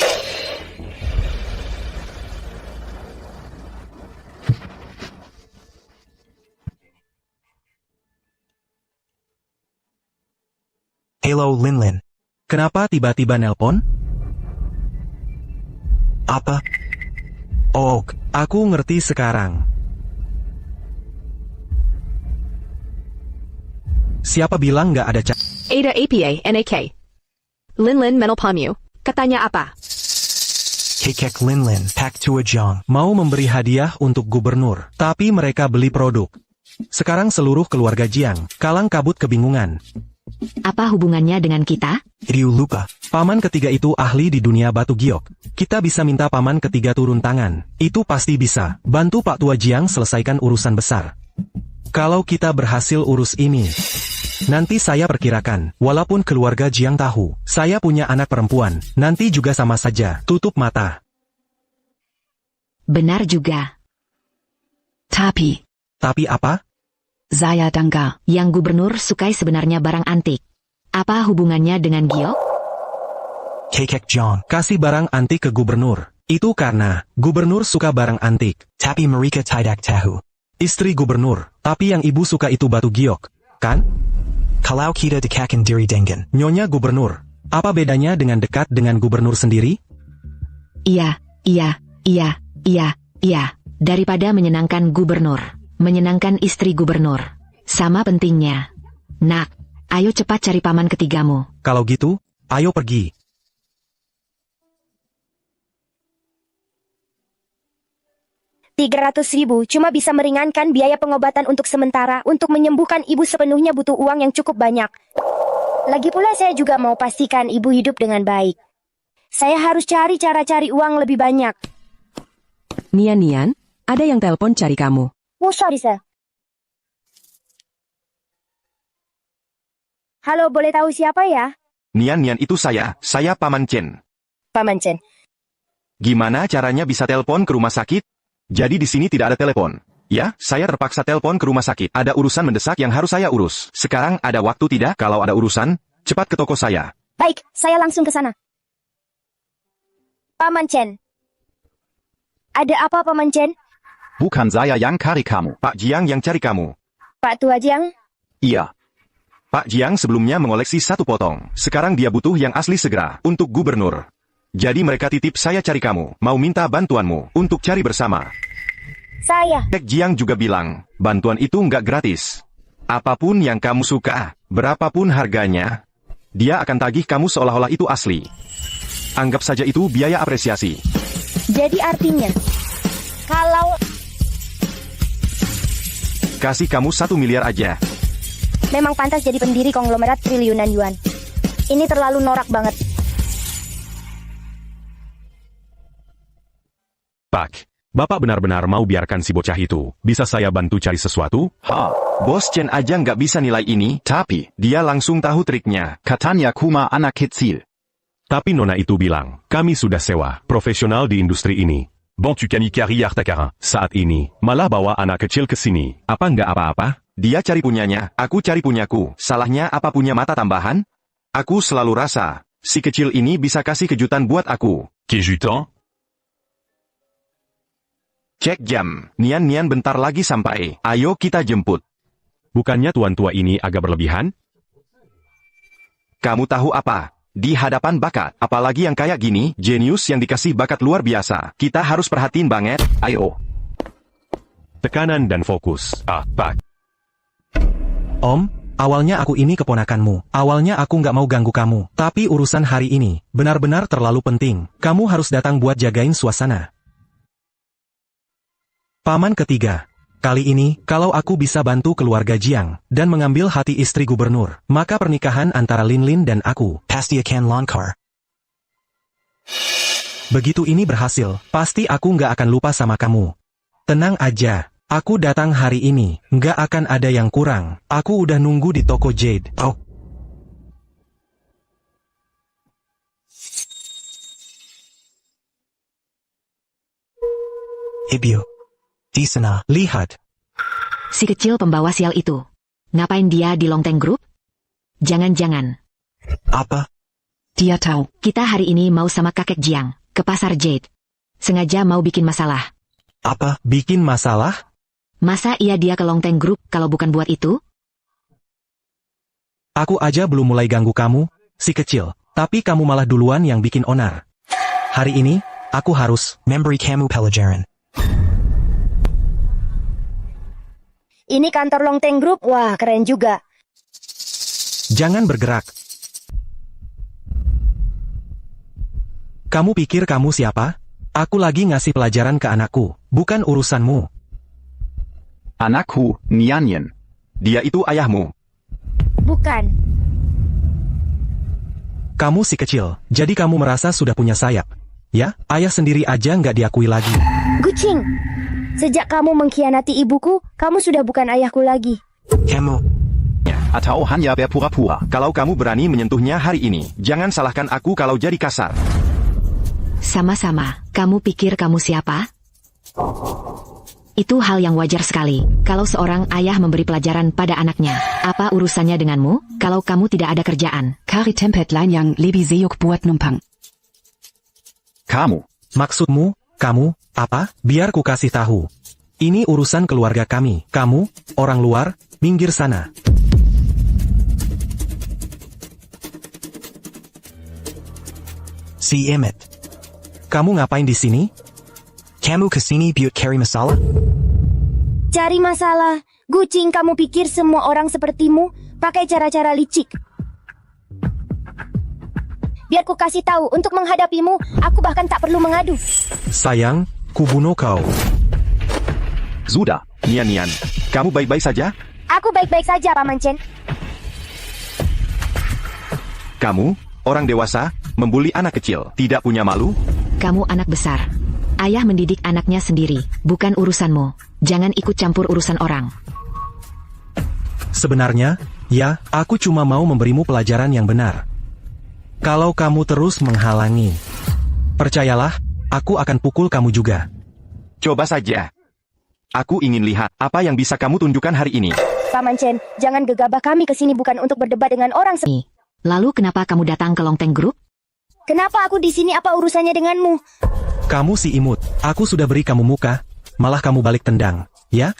Speaker 8: Hello, Linlin.
Speaker 5: Kenapa tiba-tiba nelpon?
Speaker 8: Apa?
Speaker 5: Oh, aku ngerti sekarang. Siapa bilang nggak ada
Speaker 7: Ada APA, NAK. Linlin menelpon you. Katanya apa?
Speaker 8: Kekek Linlin, Pak Tua Jong.
Speaker 5: Mau memberi hadiah untuk gubernur, tapi mereka beli produk. Sekarang seluruh keluarga Jiang kalang kabut kebingungan.
Speaker 6: Apa hubungannya dengan kita?
Speaker 8: Ryu lupa.
Speaker 5: Paman ketiga itu ahli di dunia batu giok. Kita bisa minta paman ketiga turun tangan. Itu pasti bisa. Bantu Pak Tua Jiang selesaikan urusan besar. Kalau kita berhasil urus ini, nanti saya perkirakan, walaupun keluarga Jiang tahu, saya punya anak perempuan, nanti juga sama saja, tutup mata.
Speaker 6: Benar juga. Tapi
Speaker 5: apa?
Speaker 6: Saya Dangga, yang gubernur sukai sebenarnya barang antik. Apa hubungannya dengan giok?
Speaker 8: Kekek Jong.
Speaker 5: Kasih barang antik ke gubernur. Itu karena gubernur suka barang antik.
Speaker 8: Tapi mereka tidak tahu.
Speaker 5: Istri gubernur, tapi yang ibu suka itu batu giok, kan?
Speaker 8: Kalau kita dekakan diri dengan
Speaker 5: Nyonya gubernur, apa bedanya dengan dekat dengan gubernur sendiri?
Speaker 6: Iya. Daripada menyenangkan gubernur, menyenangkan istri gubernur. Sama pentingnya. Nak, ayo cepat cari paman ketigamu.
Speaker 5: Kalau gitu, ayo pergi.
Speaker 1: $300.000 cuma bisa meringankan biaya pengobatan untuk sementara. Untuk menyembuhkan ibu sepenuhnya butuh uang yang cukup banyak. Lagi pula saya juga mau pastikan ibu hidup dengan baik. Saya harus cari cara cari uang lebih banyak.
Speaker 4: Nian, ada yang telepon cari kamu.
Speaker 1: Oh, sorry, sir. Halo, boleh tahu siapa ya?
Speaker 9: Nian itu saya Paman Chen.
Speaker 1: Paman Chen.
Speaker 9: Gimana caranya bisa telepon ke rumah sakit? Jadi di sini tidak ada telepon. Ya, saya terpaksa telepon ke rumah sakit. Ada urusan mendesak yang harus saya urus. Sekarang ada waktu tidak? Kalau ada urusan, cepat ke toko saya.
Speaker 1: Baik, saya langsung ke sana. Paman Chen. Ada apa, Paman Chen?
Speaker 3: Bukan saya yang cari kamu.
Speaker 9: Pak Jiang yang cari kamu.
Speaker 1: Pak Tua Jiang?
Speaker 3: Iya.
Speaker 9: Pak Jiang sebelumnya mengoleksi 1 potong. Sekarang dia butuh yang asli segera, untuk gubernur. Jadi mereka titip saya cari kamu, mau minta bantuanmu, untuk cari bersama.
Speaker 1: Saya.
Speaker 9: Kek Jiang juga bilang, bantuan itu nggak gratis. Apapun yang kamu suka, berapapun harganya, dia akan tagih kamu seolah-olah itu asli. Anggap saja itu biaya apresiasi.
Speaker 1: Jadi artinya, kalau
Speaker 9: kasih kamu 1 miliar aja.
Speaker 1: memang pantas jadi pendiri konglomerat triliunan yuan. Ini terlalu norak banget.
Speaker 2: Pak, Bapak benar-benar mau biarkan si bocah itu? Bisa saya bantu cari sesuatu?
Speaker 9: Bos Chen aja nggak bisa nilai ini,
Speaker 3: Tapi,
Speaker 9: dia langsung tahu triknya.
Speaker 3: katanya Kuma anak kecil.
Speaker 2: Tapi nona itu bilang, kami sudah sewa, profesional di industri ini. Bon tu kamikari artakarin. Saat ini, malah bawa anak kecil ke sini. Apa nggak apa-apa?
Speaker 9: Dia cari punyanya, aku cari punyaku. Salahnya apa punya mata tambahan? Aku selalu rasa, si kecil ini bisa kasih kejutan buat aku.
Speaker 2: Kejutan?
Speaker 9: Cek jam, Nian bentar lagi sampai. Ayo kita jemput.
Speaker 2: Bukannya tuan tua ini agak berlebihan?
Speaker 9: Kamu tahu apa? Di hadapan bakat, apalagi yang kayak gini, jenius yang dikasih bakat luar biasa. Kita harus perhatiin banget. Ayo.
Speaker 2: Tekanan dan fokus. Pak.
Speaker 5: Om, awalnya aku ini keponakanmu. Awalnya aku nggak mau ganggu kamu. Tapi urusan hari ini, benar-benar terlalu penting. Kamu harus datang buat jagain suasana. Paman ketiga. Kali ini, kalau aku bisa bantu keluarga Jiang, dan mengambil hati istri gubernur, maka pernikahan antara Linlin dan aku,
Speaker 8: pasti akan lancar.
Speaker 5: begitu ini berhasil, pasti aku nggak akan lupa sama kamu. Tenang aja, aku datang hari ini, nggak akan ada yang kurang. Aku udah nunggu di toko Jade.
Speaker 8: Oh. Ibu. Di sana.
Speaker 5: Lihat.
Speaker 6: Si kecil pembawa sial itu. Ngapain dia di Longteng Group? Jangan-jangan.
Speaker 8: Apa?
Speaker 6: Dia tahu, kita hari ini mau sama kakek Jiang, ke pasar Jade. Sengaja mau bikin masalah.
Speaker 5: Apa? Bikin masalah?
Speaker 6: Masa iya dia ke Longteng Group kalau bukan buat itu?
Speaker 5: Aku aja belum mulai ganggu kamu, si kecil. Tapi kamu malah duluan yang bikin onar. Hari ini, aku harus
Speaker 8: memberi kamu pelajaran.
Speaker 1: Ini kantor Longteng Group, wah keren juga.
Speaker 5: Jangan bergerak. Kamu pikir kamu siapa? Aku lagi ngasih pelajaran ke anakku, bukan urusanmu.
Speaker 3: Anakku, Nianyen.
Speaker 9: Dia itu ayahmu.
Speaker 1: Bukan.
Speaker 5: Kamu si kecil, jadi kamu merasa sudah punya sayap. Ya, ayah sendiri aja nggak diakui lagi.
Speaker 1: Gucing, sejak kamu mengkhianati ibuku, kamu sudah bukan ayahku lagi.
Speaker 8: Kamu,
Speaker 3: Atau hanya berpura-pura.
Speaker 9: Kalau kamu berani menyentuhnya hari ini, jangan salahkan aku kalau jadi kasar.
Speaker 6: Sama-sama, kamu pikir kamu siapa? Itu hal yang wajar sekali. Kalau seorang ayah memberi pelajaran pada anaknya, apa urusannya denganmu? Kalau kamu tidak ada kerjaan.
Speaker 10: Kari tempat lain yang lebih zeyuk buat numpang.
Speaker 3: Kamu.
Speaker 5: Maksudmu, kamu, apa? Biar ku kasih tahu. Ini urusan keluarga kami. Kamu, orang luar, minggir sana.
Speaker 8: si Emmett.
Speaker 5: Kamu ngapain di sini?
Speaker 8: Kamu kesini buat cari masalah?
Speaker 1: Cari masalah. Gucing, kamu pikir semua orang sepertimu pakai cara-cara licik? Biar ku kasih tahu, untuk menghadapimu, aku bahkan tak perlu mengadu.
Speaker 5: Sayang, ku bunuh kau.
Speaker 3: Sudah.
Speaker 9: Nian, kamu baik-baik saja?
Speaker 1: Aku baik-baik saja, Paman Chen.
Speaker 9: Kamu, orang dewasa, membuli anak kecil, tidak punya malu?
Speaker 6: Kamu anak besar. Ayah mendidik anaknya sendiri, bukan urusanmu. Jangan ikut campur urusan orang.
Speaker 5: Sebenarnya, ya, aku cuma mau memberimu pelajaran yang benar. Kalau kamu terus menghalangi, percayalah, aku akan pukul kamu juga.
Speaker 9: Coba saja. Aku ingin lihat apa yang bisa kamu tunjukkan hari ini.
Speaker 1: Paman Chen, jangan gegabah, kami kesini bukan untuk berdebat dengan orang
Speaker 6: Lalu kenapa kamu datang ke Longteng Group?
Speaker 1: Kenapa aku di sini? Apa urusannya denganmu?
Speaker 5: Kamu si imut, aku sudah beri kamu muka, malah kamu balik tendang, ya?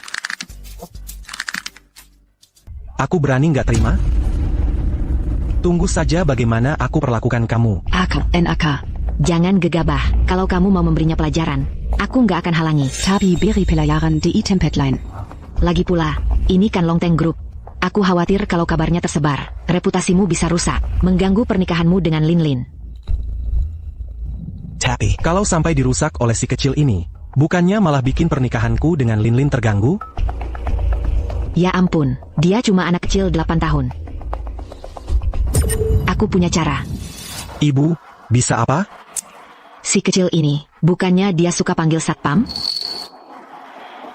Speaker 5: Aku berani nggak terima? Tunggu saja bagaimana aku perlakukan kamu.
Speaker 10: NAK.
Speaker 6: Jangan gegabah. Kalau kamu mau memberinya pelajaran, aku nggak akan halangi.
Speaker 10: Tapi beri pelajaran di tempat lain.
Speaker 6: Lagi pula, ini kan Longteng Group. Aku khawatir kalau kabarnya tersebar, reputasimu bisa rusak, mengganggu pernikahanmu dengan Lin Lin.
Speaker 8: Tapi,
Speaker 5: Kalau sampai dirusak oleh si kecil ini, bukannya malah bikin pernikahanku dengan Lin Lin terganggu?
Speaker 6: Ya ampun, dia cuma anak kecil 8 tahun. Aku punya cara.
Speaker 5: Ibu, bisa apa?
Speaker 6: Si kecil ini, bukannya dia suka panggil satpam?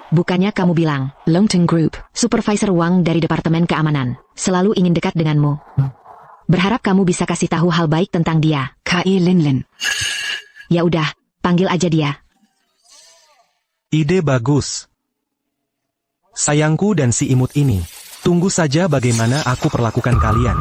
Speaker 6: Bukannya kamu bilang,
Speaker 10: Longteng Group.
Speaker 6: Supervisor Wang dari Departemen Keamanan, selalu ingin dekat denganmu. Berharap kamu bisa kasih tahu hal baik tentang dia.
Speaker 10: Kai Lin Lin.
Speaker 6: Ya udah, panggil aja dia.
Speaker 5: Ide bagus. Sayangku dan si imut ini, tunggu saja bagaimana aku perlakukan kalian.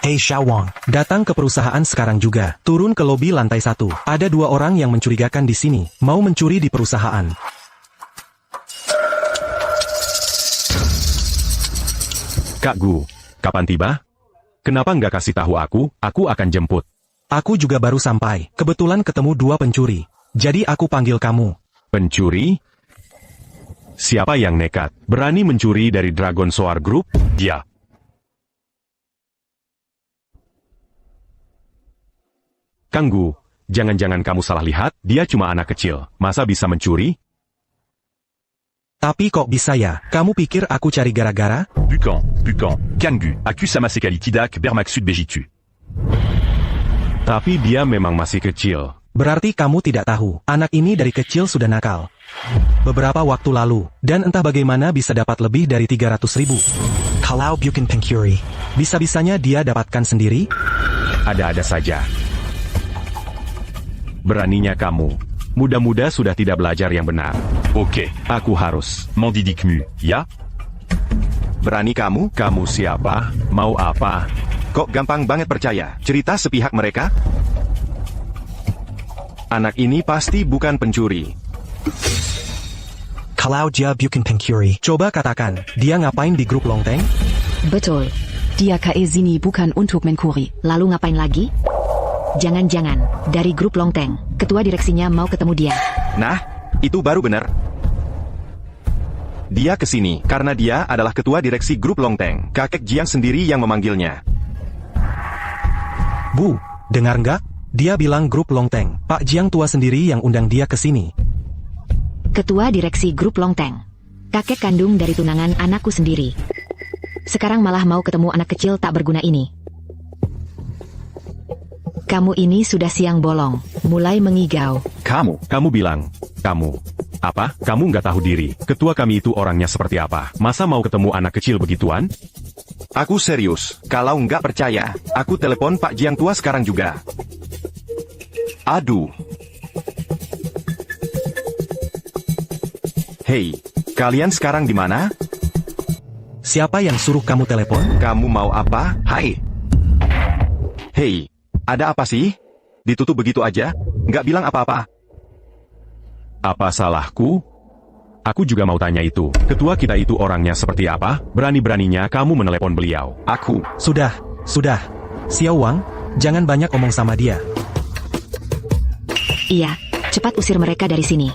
Speaker 8: Hey Xiao Wang.
Speaker 5: Datang ke perusahaan sekarang juga. Turun ke lobi lantai 1. Ada 2 orang yang mencurigakan di sini, mau mencuri di perusahaan.
Speaker 2: Kak Gu, kapan tiba? Kenapa nggak kasih tahu aku akan jemput.
Speaker 5: Aku juga baru sampai. Kebetulan ketemu 2 pencuri. Jadi aku panggil kamu.
Speaker 2: Pencuri? Siapa yang nekat, berani mencuri dari Dragon Soar Group? Dia. Kang Gu, jangan-jangan kamu salah lihat, dia cuma anak kecil, masa bisa mencuri?
Speaker 5: Tapi kok bisa ya? Kamu pikir aku cari gara-gara?
Speaker 11: Bukan, Kanggu, accuse Samaseka Tidak Bermaksud Bejitu.
Speaker 2: Tapi dia memang masih kecil.
Speaker 5: Berarti kamu tidak tahu, anak ini dari kecil sudah nakal. Beberapa waktu lalu, dan entah bagaimana bisa dapat lebih dari 300.000.
Speaker 8: Kalau bukan pencuri.
Speaker 5: Bisa-bisanya dia dapatkan sendiri?
Speaker 2: Ada-ada saja. Beraninya kamu. Muda-muda sudah tidak belajar yang benar.
Speaker 11: Oke,
Speaker 2: Aku harus.
Speaker 11: Mandidikmu, ya?
Speaker 9: Berani kamu?
Speaker 2: Kamu siapa? Mau apa?
Speaker 9: Kok gampang banget percaya? Cerita sepihak mereka? Anak ini pasti bukan pencuri.
Speaker 8: Kalau dia bukan pencuri.
Speaker 5: Coba katakan, dia ngapain di grup Longteng?
Speaker 6: Betul.
Speaker 10: Dia ke sini bukan untuk mencuri.
Speaker 6: Lalu ngapain lagi? Jangan-jangan, dari grup Longteng, ketua direksinya mau ketemu dia.
Speaker 9: Nah, itu baru benar. Dia kesini karena dia adalah ketua direksi grup Longteng. Kakek Jiang sendiri yang memanggilnya.
Speaker 5: Bu, dengar nggak? Dia bilang grup Longteng. Pak Jiang tua sendiri yang undang dia ke sini.
Speaker 6: Ketua Direksi Grup Longteng. Kakek kandung dari tunangan anakku sendiri. Sekarang malah mau ketemu anak kecil tak berguna ini. Kamu ini sudah siang bolong, mulai mengigau.
Speaker 2: Kamu bilang, kamu. Apa? Kamu nggak tahu diri. Ketua kami itu orangnya seperti apa? Masa mau ketemu anak kecil begituan?
Speaker 9: Aku serius. Kalau nggak percaya, aku telepon Pak Jiang tua sekarang juga. Aduh. Hei, kalian sekarang di mana?
Speaker 5: Siapa yang suruh kamu telepon?
Speaker 9: Kamu mau apa? Hai. Hei, ada apa sih? Ditutup begitu aja? Nggak bilang apa-apa.
Speaker 2: Apa salahku? Aku juga mau tanya itu. Ketua kita itu orangnya seperti apa? Berani-beraninya kamu menelepon beliau.
Speaker 9: Aku.
Speaker 5: Sudah. Xiao Wang, jangan banyak omong sama dia.
Speaker 6: Iya, cepat usir mereka dari sini.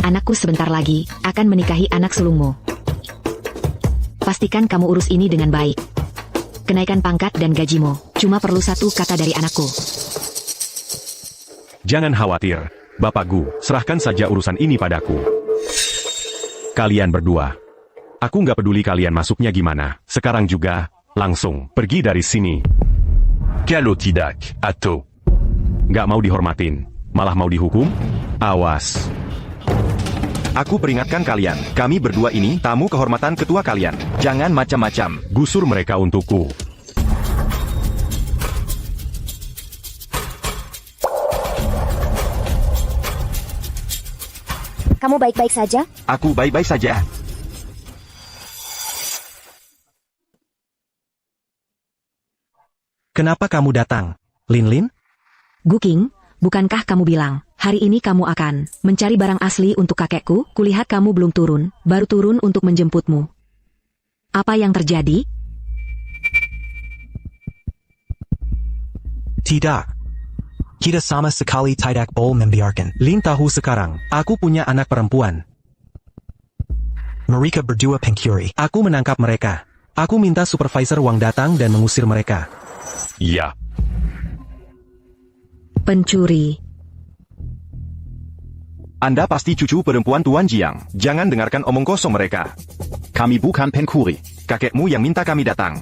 Speaker 6: Anakku sebentar lagi akan menikahi anak sulungmu. Pastikan kamu urus ini dengan baik. Kenaikan pangkat dan gajimu cuma perlu satu kata dari anakku.
Speaker 2: Jangan khawatir, Bapak Gu, serahkan saja urusan ini padaku. Kalian berdua. Aku nggak peduli kalian masuknya gimana. Sekarang juga, langsung, pergi dari sini.
Speaker 11: Kalau tidak, atau
Speaker 2: Nggak mau dihormatin, malah mau dihukum? Awas.
Speaker 9: Aku peringatkan kalian, kami berdua ini tamu kehormatan ketua kalian. Jangan macam-macam.
Speaker 2: Gusur mereka untukku.
Speaker 1: Kamu baik-baik saja?
Speaker 9: Aku baik-baik saja.
Speaker 5: Kenapa kamu datang, Lin Lin?
Speaker 6: Gu King, bukankah kamu bilang, hari ini kamu akan mencari barang asli untuk kakekku? Kulihat kamu belum turun, baru turun untuk menjemputmu. Apa yang terjadi?
Speaker 8: Tidak. Kita sama sekali tidak boleh membiarkan.
Speaker 5: Lin tahu sekarang, aku punya anak perempuan.
Speaker 8: Mereka berdua pencuri.
Speaker 5: Aku menangkap mereka. Aku minta supervisor Wang datang dan mengusir mereka.
Speaker 2: Iya.
Speaker 6: Pencuri.
Speaker 9: Anda pasti cucu perempuan Tuan Jiang. Jangan dengarkan omong kosong mereka.
Speaker 3: Kami bukan pencuri.
Speaker 9: Kakekmu yang minta kami datang.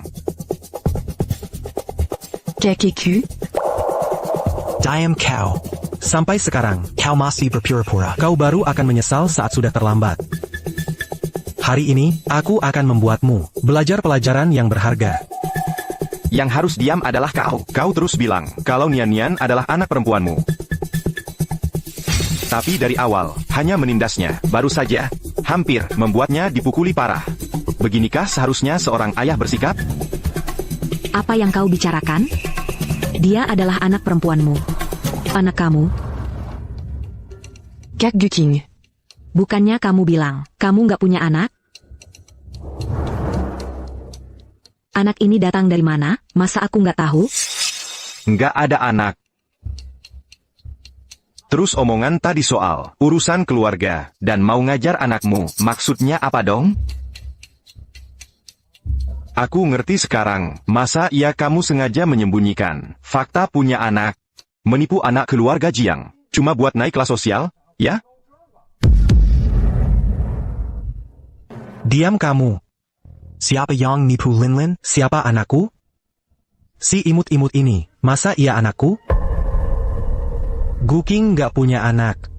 Speaker 10: Kakekku?
Speaker 8: Diam kau.
Speaker 5: Sampai sekarang,
Speaker 8: Kau masih berpura-pura.
Speaker 5: kau baru akan menyesal saat sudah terlambat. Hari ini, aku akan membuatmu belajar pelajaran yang berharga.
Speaker 9: Yang harus diam adalah kau. Kau terus bilang, kalau Nian-Nian adalah anak perempuanmu. Tapi dari awal, hanya menindasnya, baru saja, hampir membuatnya dipukuli parah. Beginikah seharusnya seorang ayah bersikap?
Speaker 6: Apa yang kau bicarakan? Dia adalah anak perempuanmu. Anak kamu.
Speaker 10: Kak Gu King.
Speaker 6: Bukannya kamu bilang, kamu nggak punya anak? Anak ini datang dari mana? Masa aku nggak tahu?
Speaker 9: Nggak ada anak. Terus omongan tadi soal urusan keluarga dan mau ngajar anakmu, maksudnya apa dong? Aku ngerti sekarang, masa iya kamu sengaja menyembunyikan fakta punya anak, menipu anak keluarga Jiang, cuma buat naik kelas sosial, ya?
Speaker 5: Diam kamu.
Speaker 8: Siapa yang nipu Lin Lin?
Speaker 5: Siapa anakku? Si imut-imut ini, masa ia anakku? Gu King nggak punya anak.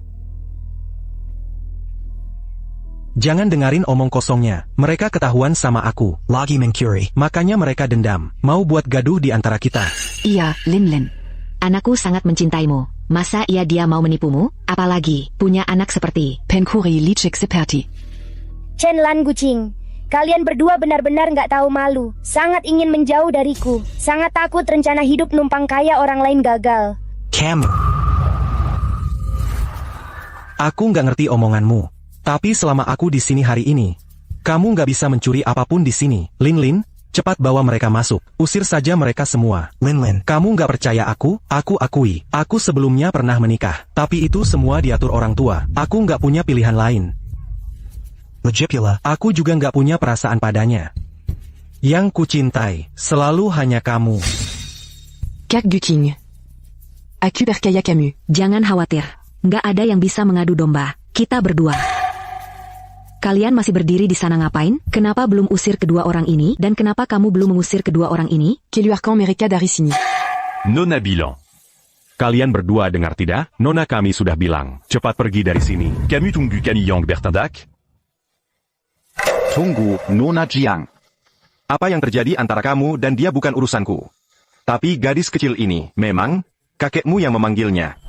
Speaker 5: Jangan dengarin omong kosongnya, mereka ketahuan sama aku.
Speaker 8: Lagi mencuri.
Speaker 5: Makanya mereka dendam, mau buat gaduh di antara kita.
Speaker 10: Iya, Lin Lin.
Speaker 6: Anakku sangat mencintaimu. Masa dia mau menipumu? Apalagi punya anak seperti
Speaker 10: Pencuri licik seperti.
Speaker 1: Chen Lan Gucing, kalian berdua benar-benar nggak tahu malu. Sangat ingin menjauh dariku. Sangat takut rencana hidup numpang kaya orang lain gagal.
Speaker 8: Kamu.
Speaker 5: Aku nggak ngerti omonganmu. Tapi selama aku di sini hari ini, kamu nggak bisa mencuri apapun di sini. Lin Lin, cepat bawa mereka masuk. Usir saja mereka semua.
Speaker 8: Lin Lin.
Speaker 5: Kamu nggak percaya aku akui. Aku sebelumnya pernah menikah. Tapi itu semua diatur orang tua. Aku nggak punya pilihan lain.
Speaker 8: Legipula.
Speaker 5: Aku juga nggak punya perasaan padanya. Yang kucintai, selalu hanya kamu.
Speaker 10: Kak Guking. Aku percaya kamu.
Speaker 6: Jangan khawatir. Nggak ada yang bisa mengadu domba. Kita berdua. Kalian masih berdiri di sana ngapain? Kenapa belum usir kedua orang ini? Dan kenapa kamu belum mengusir kedua orang ini?
Speaker 10: Keluarkan mereka dari sini.
Speaker 11: Nona bilang.
Speaker 2: Kalian berdua dengar tidak? Nona kami sudah bilang, cepat pergi dari sini.
Speaker 11: Kamu tunggu kami yang bertindak?
Speaker 3: Tunggu, Nona Jiang.
Speaker 9: Apa yang terjadi antara kamu dan dia bukan urusanku. Tapi gadis kecil ini, memang, kakekmu yang memanggilnya.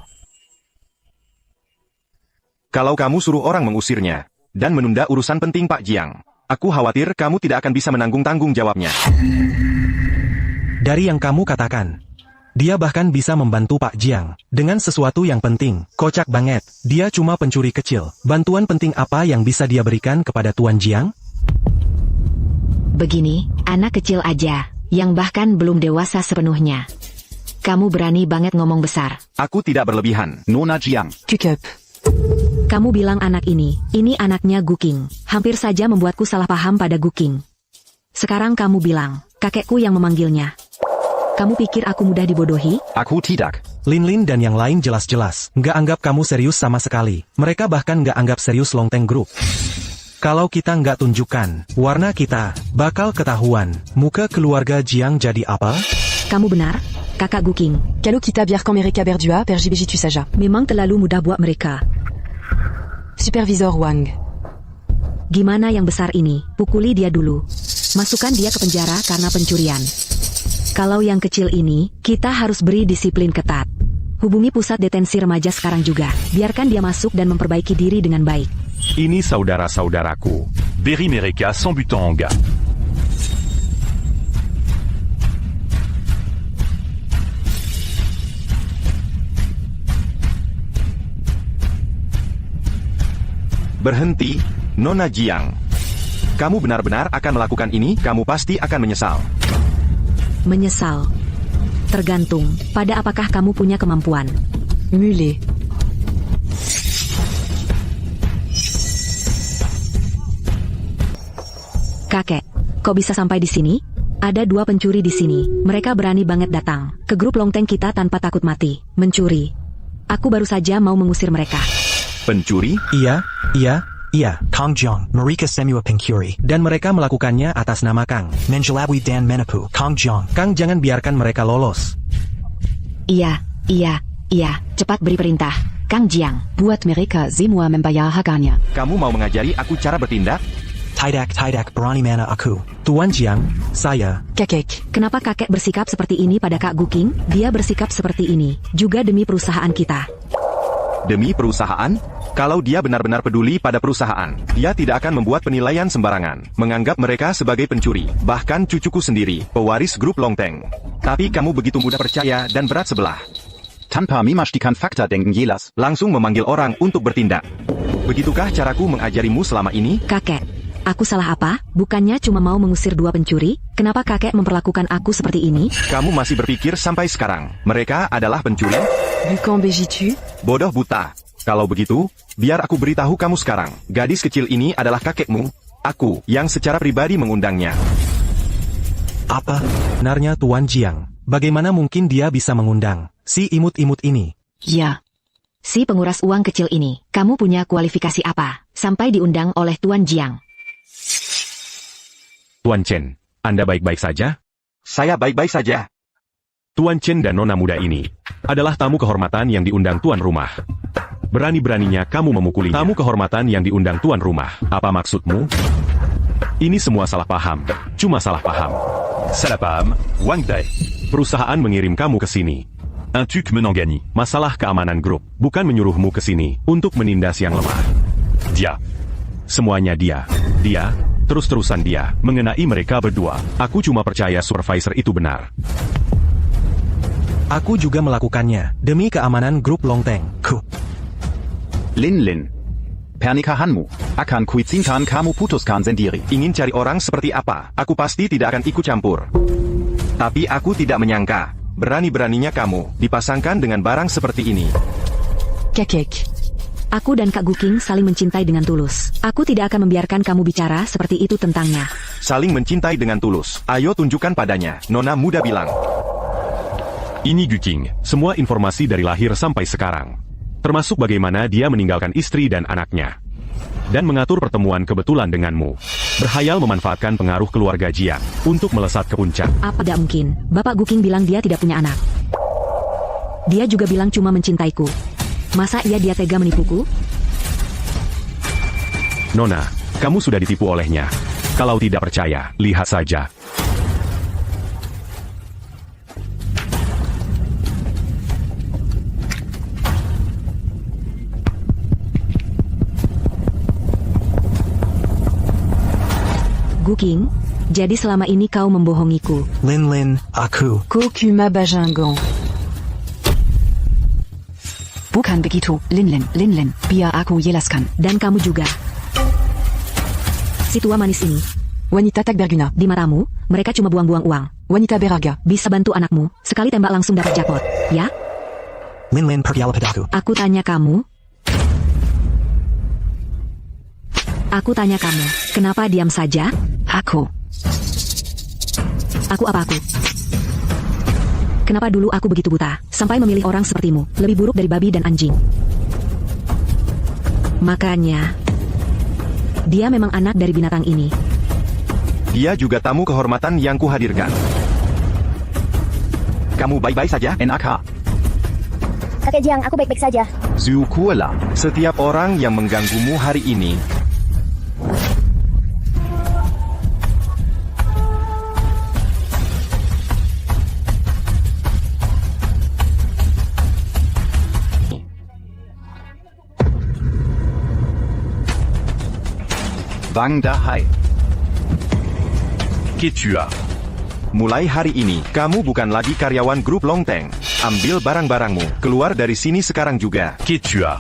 Speaker 9: Kalau kamu suruh orang mengusirnya, dan menunda urusan penting Pak Jiang, aku khawatir kamu tidak akan bisa menanggung tanggung jawabnya.
Speaker 5: Dari yang kamu katakan, dia bahkan bisa membantu Pak Jiang dengan sesuatu yang penting. Kocak banget, dia cuma pencuri kecil. Bantuan penting apa yang bisa dia berikan kepada Tuan Jiang?
Speaker 6: Begini, anak kecil aja, yang bahkan belum dewasa sepenuhnya. Kamu berani banget ngomong besar.
Speaker 9: Aku tidak berlebihan.
Speaker 3: Nona Jiang.
Speaker 10: Kukup.
Speaker 6: Kamu bilang anak ini anaknya Guking. Hampir saja membuatku salah paham pada Guking. Sekarang kamu bilang, kakekku yang memanggilnya. Kamu pikir aku mudah dibodohi?
Speaker 3: Aku tidak.
Speaker 5: Lin dan yang lain jelas-jelas nggak anggap kamu serius sama sekali. Mereka bahkan nggak anggap serius Longteng Group. Kalau kita nggak tunjukkan warna kita, bakal ketahuan muka keluarga Jiang jadi apa?
Speaker 6: Kamu benar, kakak Guking.
Speaker 10: Kalau kita biarkan mereka berdua, pergi saja.
Speaker 6: Memang terlalu mudah buat mereka.
Speaker 10: Supervisor Wang.
Speaker 6: Gimana yang besar ini? Pukuli dia dulu. Masukkan dia ke penjara karena pencurian. Kalau yang kecil ini, kita harus beri disiplin ketat. Hubungi pusat detensi remaja sekarang juga. Biarkan dia masuk dan memperbaiki diri dengan baik.
Speaker 2: Ini saudara-saudaraku.
Speaker 11: Beri mereka sans but en gars.
Speaker 9: Berhenti, Nona Jiang. Kamu benar-benar akan melakukan ini, kamu pasti akan menyesal.
Speaker 6: Menyesal. Tergantung pada apakah kamu punya kemampuan.
Speaker 10: Mule.
Speaker 6: Kakek, kok bisa sampai di sini? Ada 2 pencuri di sini. Mereka berani banget datang ke grup Longteng kita tanpa takut mati. Mencuri. Aku baru saja mau mengusir mereka.
Speaker 9: Pencuri?
Speaker 5: Iya.
Speaker 8: Kang Jiang, Marika Semua Pencuri.
Speaker 5: Dan mereka melakukannya atas nama Kang.
Speaker 8: Menjelawi dan Menapu. Kang Jiang.
Speaker 5: Kang jangan biarkan mereka lolos.
Speaker 6: Iya. Cepat beri perintah, Kang Jiang.
Speaker 10: Buat mereka semua membayar harganya.
Speaker 9: Kamu mau mengajari aku cara bertindak?
Speaker 8: Tidak berani mana aku.
Speaker 5: Tuan Jiang, saya.
Speaker 10: Kakek.
Speaker 6: Kenapa kakek bersikap seperti ini pada Kak Guking? Dia bersikap seperti ini juga demi perusahaan kita.
Speaker 9: Demi perusahaan? Kalau dia benar-benar peduli pada perusahaan, dia tidak akan membuat penilaian sembarangan, menganggap mereka sebagai pencuri, bahkan cucuku sendiri, pewaris grup Longteng. Tapi kamu begitu mudah percaya dan berat sebelah.
Speaker 3: Tanpa memastikan fakta denken jelas.
Speaker 9: Langsung memanggil orang untuk bertindak. Begitukah caraku mengajarimu selama ini?
Speaker 6: Kakek, aku salah apa? Bukannya cuma mau mengusir 2 pencuri? Kenapa kakek memperlakukan aku seperti ini?
Speaker 9: Kamu masih berpikir sampai sekarang, mereka adalah pencuri?
Speaker 10: Bukan begitu?
Speaker 9: Bodoh buta. Kalau begitu, biar aku beritahu kamu sekarang. Gadis kecil ini adalah kakekmu. Aku yang secara pribadi mengundangnya.
Speaker 5: Apa? Benarnya Tuan Jiang. Bagaimana mungkin dia bisa mengundang si imut-imut ini?
Speaker 10: Ya.
Speaker 6: Si penguras uang kecil ini, kamu punya kualifikasi apa? Sampai diundang oleh Tuan Jiang.
Speaker 2: Tuan Chen, Anda baik-baik saja?
Speaker 9: Saya baik-baik saja.
Speaker 2: Tuan Chen dan Nona muda ini adalah tamu kehormatan yang diundang tuan rumah. Berani-beraninya kamu memukulinya. Tamu kehormatan yang diundang tuan rumah. Apa maksudmu? Ini semua salah paham. Cuma salah paham.
Speaker 11: Salah paham, Wang Dai.
Speaker 2: Perusahaan mengirim kamu ke sini.
Speaker 11: Un truc menang gagné.
Speaker 2: Masalah keamanan grup, bukan menyuruhmu ke sini untuk menindas yang lemah.
Speaker 11: Dia.
Speaker 2: Semuanya dia. Dia, terus-terusan dia, mengenai mereka berdua. Aku cuma percaya supervisor itu benar.
Speaker 5: Aku juga melakukannya, demi keamanan grup Longteng.
Speaker 3: Lin. Pernikahanmu akan kuizinkan kamu putuskan sendiri.
Speaker 9: Ingin cari orang seperti apa? Aku pasti tidak akan ikut campur. Tapi aku tidak menyangka, berani-beraninya kamu dipasangkan dengan barang seperti ini.
Speaker 10: Kakek.
Speaker 6: Aku dan Kak Guking saling mencintai dengan tulus. Aku tidak akan membiarkan kamu bicara seperti itu tentangnya.
Speaker 9: Saling mencintai dengan tulus. Ayo tunjukkan padanya, Nona muda bilang.
Speaker 11: Ini Guking.
Speaker 2: Semua informasi dari lahir sampai sekarang. Termasuk bagaimana dia meninggalkan istri dan anaknya. Dan mengatur pertemuan kebetulan denganmu. Berhayal memanfaatkan pengaruh keluarga Jiang untuk melesat ke puncak.
Speaker 6: Apa tidak mungkin? Bapak Guking bilang dia tidak punya anak. Dia juga bilang cuma mencintaiku. Masa iya dia tega menipuku?
Speaker 2: Nona, kamu sudah ditipu olehnya. Kalau tidak percaya, lihat saja.
Speaker 6: Guking, jadi selama ini kau membohongiku.
Speaker 8: Lin, aku.
Speaker 10: Kokuma Bajangon. Bukan begitu, Lin, biar aku jelaskan.
Speaker 6: Dan kamu juga. Si tua manis ini.
Speaker 10: Wanita tak berguna.
Speaker 6: Di matamu, mereka cuma buang-buang uang.
Speaker 10: Wanita berharga.
Speaker 6: Bisa bantu anakmu, sekali tembak langsung dapat jackpot, ya?
Speaker 8: Lin, pergilah padaku.
Speaker 6: Aku tanya kamu. Aku tanya kamu, kenapa diam saja?
Speaker 10: Aku.
Speaker 6: Aku apa aku? Kenapa dulu aku begitu buta, sampai memilih orang sepertimu, lebih buruk dari babi dan anjing? Makanya, dia memang anak dari binatang ini.
Speaker 9: Dia juga tamu kehormatan yang kuhadirkan. Kamu baik-baik saja, NAK?
Speaker 1: Kakek Jiang, aku baik-baik saja.
Speaker 9: Zhu Kuala, setiap orang yang mengganggumu hari ini, Wang Dahai.
Speaker 11: Qu'es-tu as?
Speaker 9: Mulai hari ini, kamu bukan lagi karyawan grup Longteng. Ambil barang-barangmu, keluar dari sini sekarang juga.
Speaker 11: Qu'es-tu as?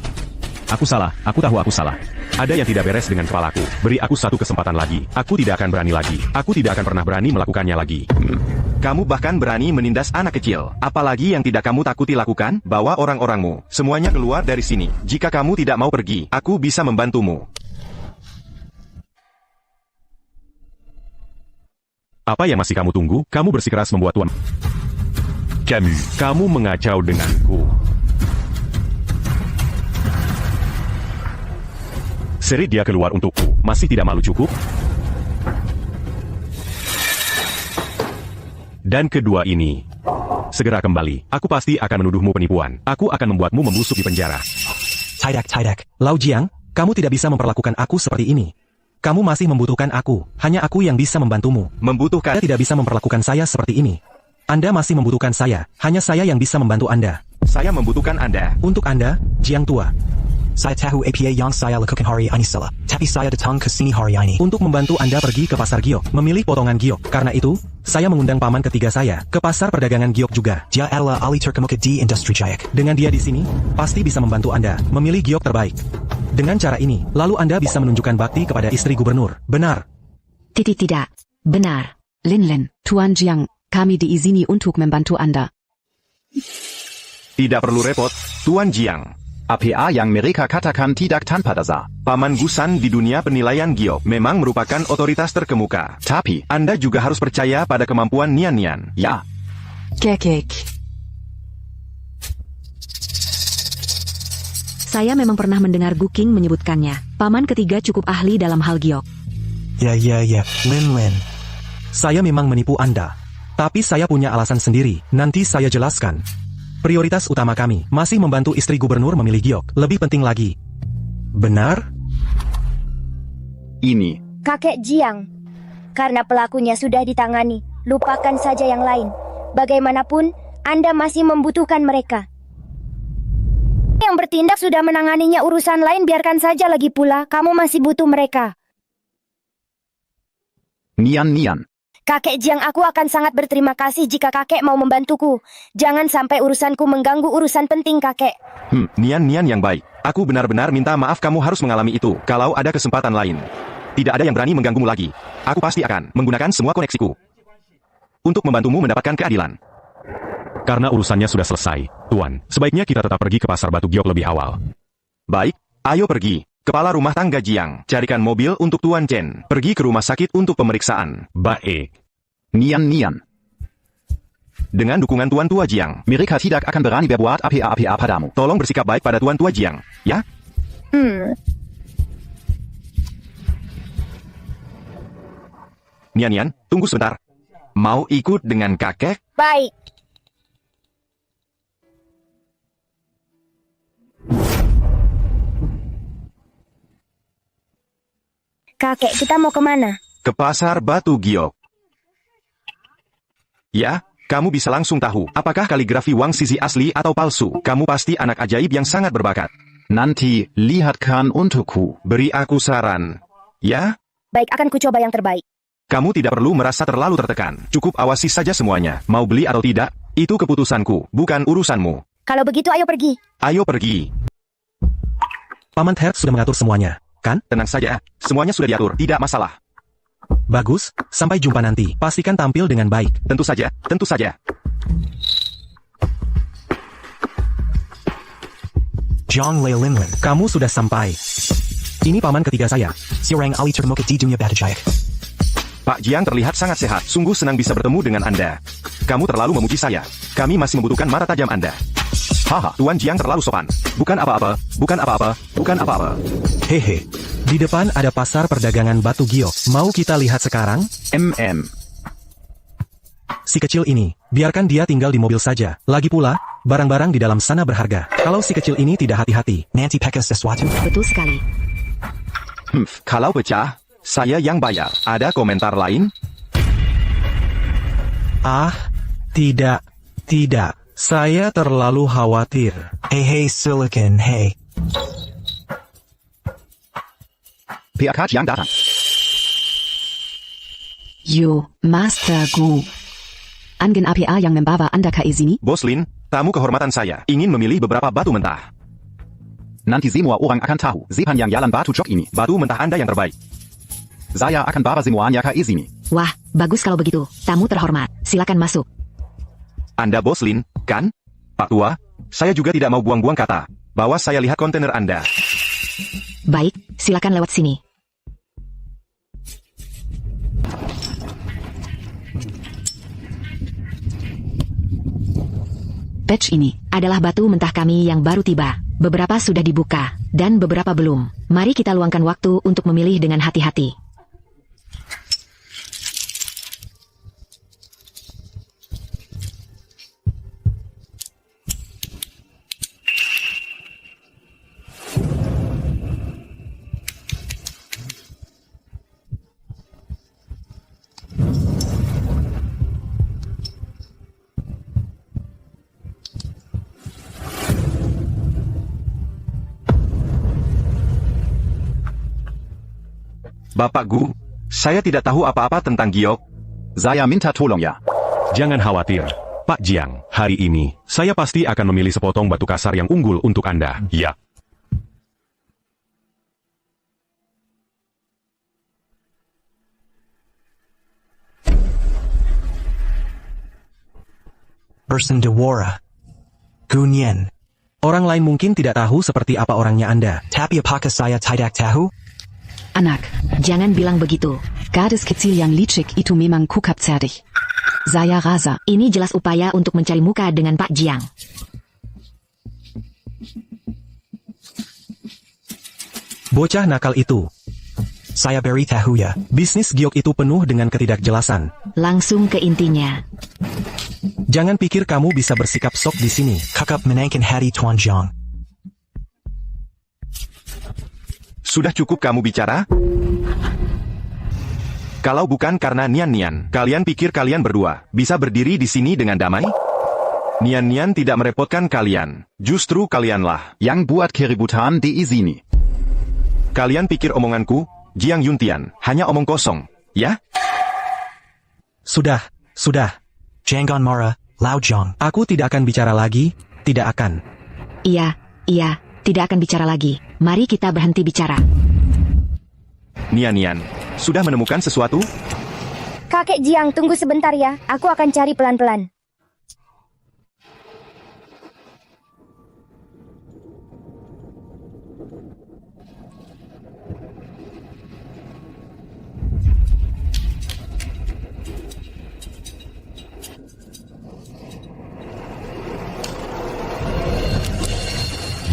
Speaker 2: Aku salah, aku tahu aku salah. Ada yang tidak beres dengan kepalaku. Beri aku satu kesempatan lagi. Aku tidak akan berani lagi. Aku tidak akan pernah berani melakukannya lagi.
Speaker 9: Kamu bahkan berani menindas anak kecil. Apalagi yang tidak kamu takuti lakukan, bawa orang-orangmu. Semuanya keluar dari sini. Jika kamu tidak mau pergi, aku bisa membantumu.
Speaker 2: Apa yang masih kamu tunggu? Kamu bersikeras membuat tuan.
Speaker 11: Camus.
Speaker 2: Kamu mengacau denganku. Seri dia keluar untukku. Masih tidak malu cukup? Dan kedua ini. Segera kembali. Aku pasti akan menuduhmu penipuan. Aku akan membuatmu membusuk di penjara.
Speaker 5: Tidak. Lau Jiang, kamu tidak bisa memperlakukan aku seperti ini. Kamu masih membutuhkan aku. Hanya aku yang bisa membantumu.
Speaker 9: Membutuhkan?
Speaker 5: Anda tidak bisa memperlakukan saya seperti ini. Anda masih membutuhkan saya. Hanya saya yang bisa membantu Anda.
Speaker 9: Saya membutuhkan Anda.
Speaker 5: Untuk Anda, Jiang tua.
Speaker 8: Saya tahu apa yang saya lakukan hari ini salah. Tapi saya datang ke sini hari ini
Speaker 5: untuk membantu Anda pergi ke pasar giok, memilih potongan giok. Karena itu, saya mengundang paman ketiga saya ke pasar perdagangan giok juga.
Speaker 8: Dia adalah ahli terkemuka di industri Jayak.
Speaker 5: Dengan dia di sini, pasti bisa membantu Anda memilih giok terbaik. Dengan cara ini, lalu Anda bisa menunjukkan bakti kepada istri gubernur. Benar?
Speaker 6: Tidak. Benar.
Speaker 10: Lin, Tuan Jiang, kami diizini untuk membantu Anda.
Speaker 9: Tidak perlu repot, Tuan Jiang.
Speaker 3: APA yang mereka katakan tidak tanpa dasar.
Speaker 9: Paman Gusan di dunia penilaian giok memang merupakan otoritas terkemuka.
Speaker 3: Tapi,
Speaker 9: Anda juga harus percaya pada kemampuan Nian.
Speaker 3: ya.
Speaker 10: Kekek.
Speaker 6: Saya memang pernah mendengar Guking menyebutkannya. Paman ketiga cukup ahli dalam hal giok.
Speaker 8: Ya. Lin.
Speaker 5: Saya memang menipu Anda. Tapi saya punya alasan sendiri. Nanti saya jelaskan. Prioritas utama kami masih membantu istri gubernur memilih giok. Lebih penting lagi. Benar?
Speaker 3: Ini.
Speaker 1: Kakek Jiang, karena pelakunya sudah ditangani, lupakan saja yang lain. Bagaimanapun, Anda masih membutuhkan mereka. Yang bertindak sudah menanganinya, urusan lain biarkan saja, lagi pula kamu masih butuh mereka.
Speaker 3: Nian.
Speaker 1: Kakek Jiang, aku akan sangat berterima kasih jika kakek mau membantuku. Jangan sampai urusanku mengganggu urusan penting kakek.
Speaker 9: Nian yang baik. Aku benar-benar minta maaf kamu harus mengalami itu. Kalau ada kesempatan lain, tidak ada yang berani mengganggumu lagi. Aku pasti akan menggunakan semua koneksiku untuk membantumu mendapatkan keadilan.
Speaker 2: Karena urusannya sudah selesai, Tuan. Sebaiknya kita tetap pergi ke pasar batu giok lebih awal.
Speaker 9: Baik, ayo pergi. Kepala rumah tangga Jiang, carikan mobil untuk Tuan Chen. Pergi ke rumah sakit untuk pemeriksaan.
Speaker 2: Baik.
Speaker 3: Nian.
Speaker 9: dengan dukungan Tuan Tua Jiang.
Speaker 3: Mereka tidak akan berani berbuat apa-apa padamu.
Speaker 9: Tolong bersikap baik pada Tuan Tua Jiang, ya? Nian, tunggu sebentar. Mau ikut dengan kakek?
Speaker 1: Baik. Kakek, kita mau kemana?
Speaker 9: Ke pasar Batu Giok. Ya, kamu bisa langsung tahu apakah kaligrafi Wang Sisi asli atau palsu. Kamu pasti anak ajaib yang sangat berbakat.
Speaker 3: Nanti, lihatkan untukku.
Speaker 9: Beri aku saran. Ya?
Speaker 1: Baik, akan kucoba yang terbaik.
Speaker 9: Kamu tidak perlu merasa terlalu tertekan. Cukup awasi saja semuanya. Mau beli atau tidak, itu keputusanku, bukan urusanmu.
Speaker 1: Kalau begitu, ayo pergi.
Speaker 9: Ayo pergi.
Speaker 5: Paman Hertz sudah mengatur semuanya, kan?
Speaker 9: Tenang saja, semuanya sudah diatur, tidak masalah.
Speaker 5: Bagus, sampai jumpa nanti. Pastikan tampil dengan baik.
Speaker 9: Tentu saja, tentu saja.
Speaker 8: Jiang Lei Linlin.
Speaker 5: Kamu sudah sampai. Ini paman ketiga saya.
Speaker 8: Sirang Ali termuka di dunia Batajayak.
Speaker 9: Pak Jiang terlihat sangat sehat. Sungguh senang bisa bertemu dengan Anda. Kamu terlalu memuji saya. Kami masih membutuhkan mata tajam Anda. Haha, Tuan Jiang terlalu sopan. Bukan apa-apa, bukan apa-apa, bukan apa-apa.
Speaker 5: Hehe. Di depan ada pasar perdagangan Batu Giok. Mau kita lihat sekarang? Si kecil ini, biarkan dia tinggal di mobil saja. Lagi pula, barang-barang di dalam sana berharga. Kalau si kecil ini tidak hati-hati.
Speaker 8: Nanti pakai sesuatu.
Speaker 6: Betul sekali.
Speaker 9: Kalau pecah, saya yang bayar. Ada komentar lain?
Speaker 5: Ah, tidak. Saya terlalu khawatir.
Speaker 8: Hey Silicon, hey.
Speaker 3: PAK Jiang datang.
Speaker 10: Yo, Master Gu. Angin APA yang membawa Anda ke sini?
Speaker 9: Bos Lin, tamu kehormatan saya, ingin memilih beberapa batu mentah.
Speaker 3: Nanti semua orang akan tahu, sepanjang jalan Batu Jok ini.
Speaker 9: Batu mentah Anda yang terbaik.
Speaker 3: Saya akan bawa semuanya ke sini.
Speaker 6: Wah, bagus kalau begitu. Tamu terhormat, silakan masuk.
Speaker 9: Anda Bos Lin, kan? Pak Tua, saya juga tidak mau buang-buang kata. Bahwa saya lihat kontainer Anda.
Speaker 6: Baik, silakan lewat sini.
Speaker 10: Batch ini
Speaker 6: Adalah batu mentah kami yang baru tiba. Beberapa sudah dibuka, dan beberapa belum. Mari kita luangkan waktu untuk memilih dengan hati-hati.
Speaker 9: Bapak Gu, saya tidak tahu apa-apa tentang giok.
Speaker 3: Saya minta tolong ya.
Speaker 2: Jangan khawatir, Pak Jiang. Hari ini, saya pasti akan memilih sepotong batu kasar yang unggul untuk Anda. Ya.
Speaker 8: Person Dewara. Gunyen.
Speaker 5: Orang lain mungkin tidak tahu seperti apa orangnya Anda.
Speaker 8: Tapi apakah saya tidak tahu?
Speaker 10: Anak,
Speaker 6: Jangan bilang begitu.
Speaker 10: gadis kecil yang licik itu memang kukap cerdik. Saya rasa
Speaker 6: Ini jelas upaya untuk mencari muka dengan Pak Jiang.
Speaker 5: Bocah nakal itu.
Speaker 8: Saya beritahu ya.
Speaker 5: Bisnis giok itu penuh dengan ketidakjelasan.
Speaker 6: Langsung ke intinya.
Speaker 5: Jangan pikir kamu bisa bersikap sok di sini.
Speaker 8: Kakap menangkan hati Tuan Jiang.
Speaker 9: Sudah cukup kamu bicara? Kalau bukan karena Nian, kalian pikir kalian berdua bisa berdiri di sini dengan damai? Nian tidak merepotkan kalian. Justru kalianlah
Speaker 3: yang buat keributan di sini.
Speaker 9: Kalian pikir omonganku, Jiang Yuntian, hanya omong kosong, ya?
Speaker 5: Sudah.
Speaker 8: Jangan marah, Lao Jiang.
Speaker 5: Aku tidak akan bicara lagi, tidak akan.
Speaker 6: Iya, tidak akan bicara lagi. Mari kita berhenti bicara.
Speaker 9: Nian, sudah menemukan sesuatu?
Speaker 1: Kakek Jiang, tunggu sebentar ya. Aku akan cari pelan-pelan.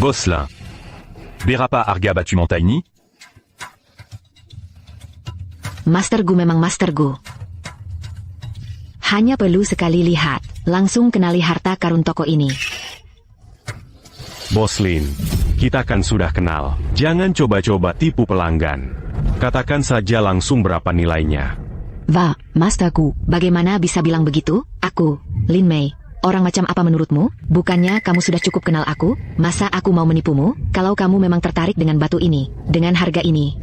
Speaker 11: Boslin. Berapa harga batu mentah ini?
Speaker 6: Master Gu memang Master Gu. Hanya perlu sekali lihat, langsung kenali harta karun toko ini.
Speaker 2: Bos Lin, kita kan sudah kenal. Jangan coba-coba tipu pelanggan. Katakan saja langsung berapa nilainya.
Speaker 6: Wah, Master Gu, bagaimana bisa bilang begitu? Aku, Lin Mei. Orang macam apa menurutmu? Bukannya kamu sudah cukup kenal aku? Masa aku mau menipumu? Kalau kamu memang tertarik dengan batu ini, dengan harga ini.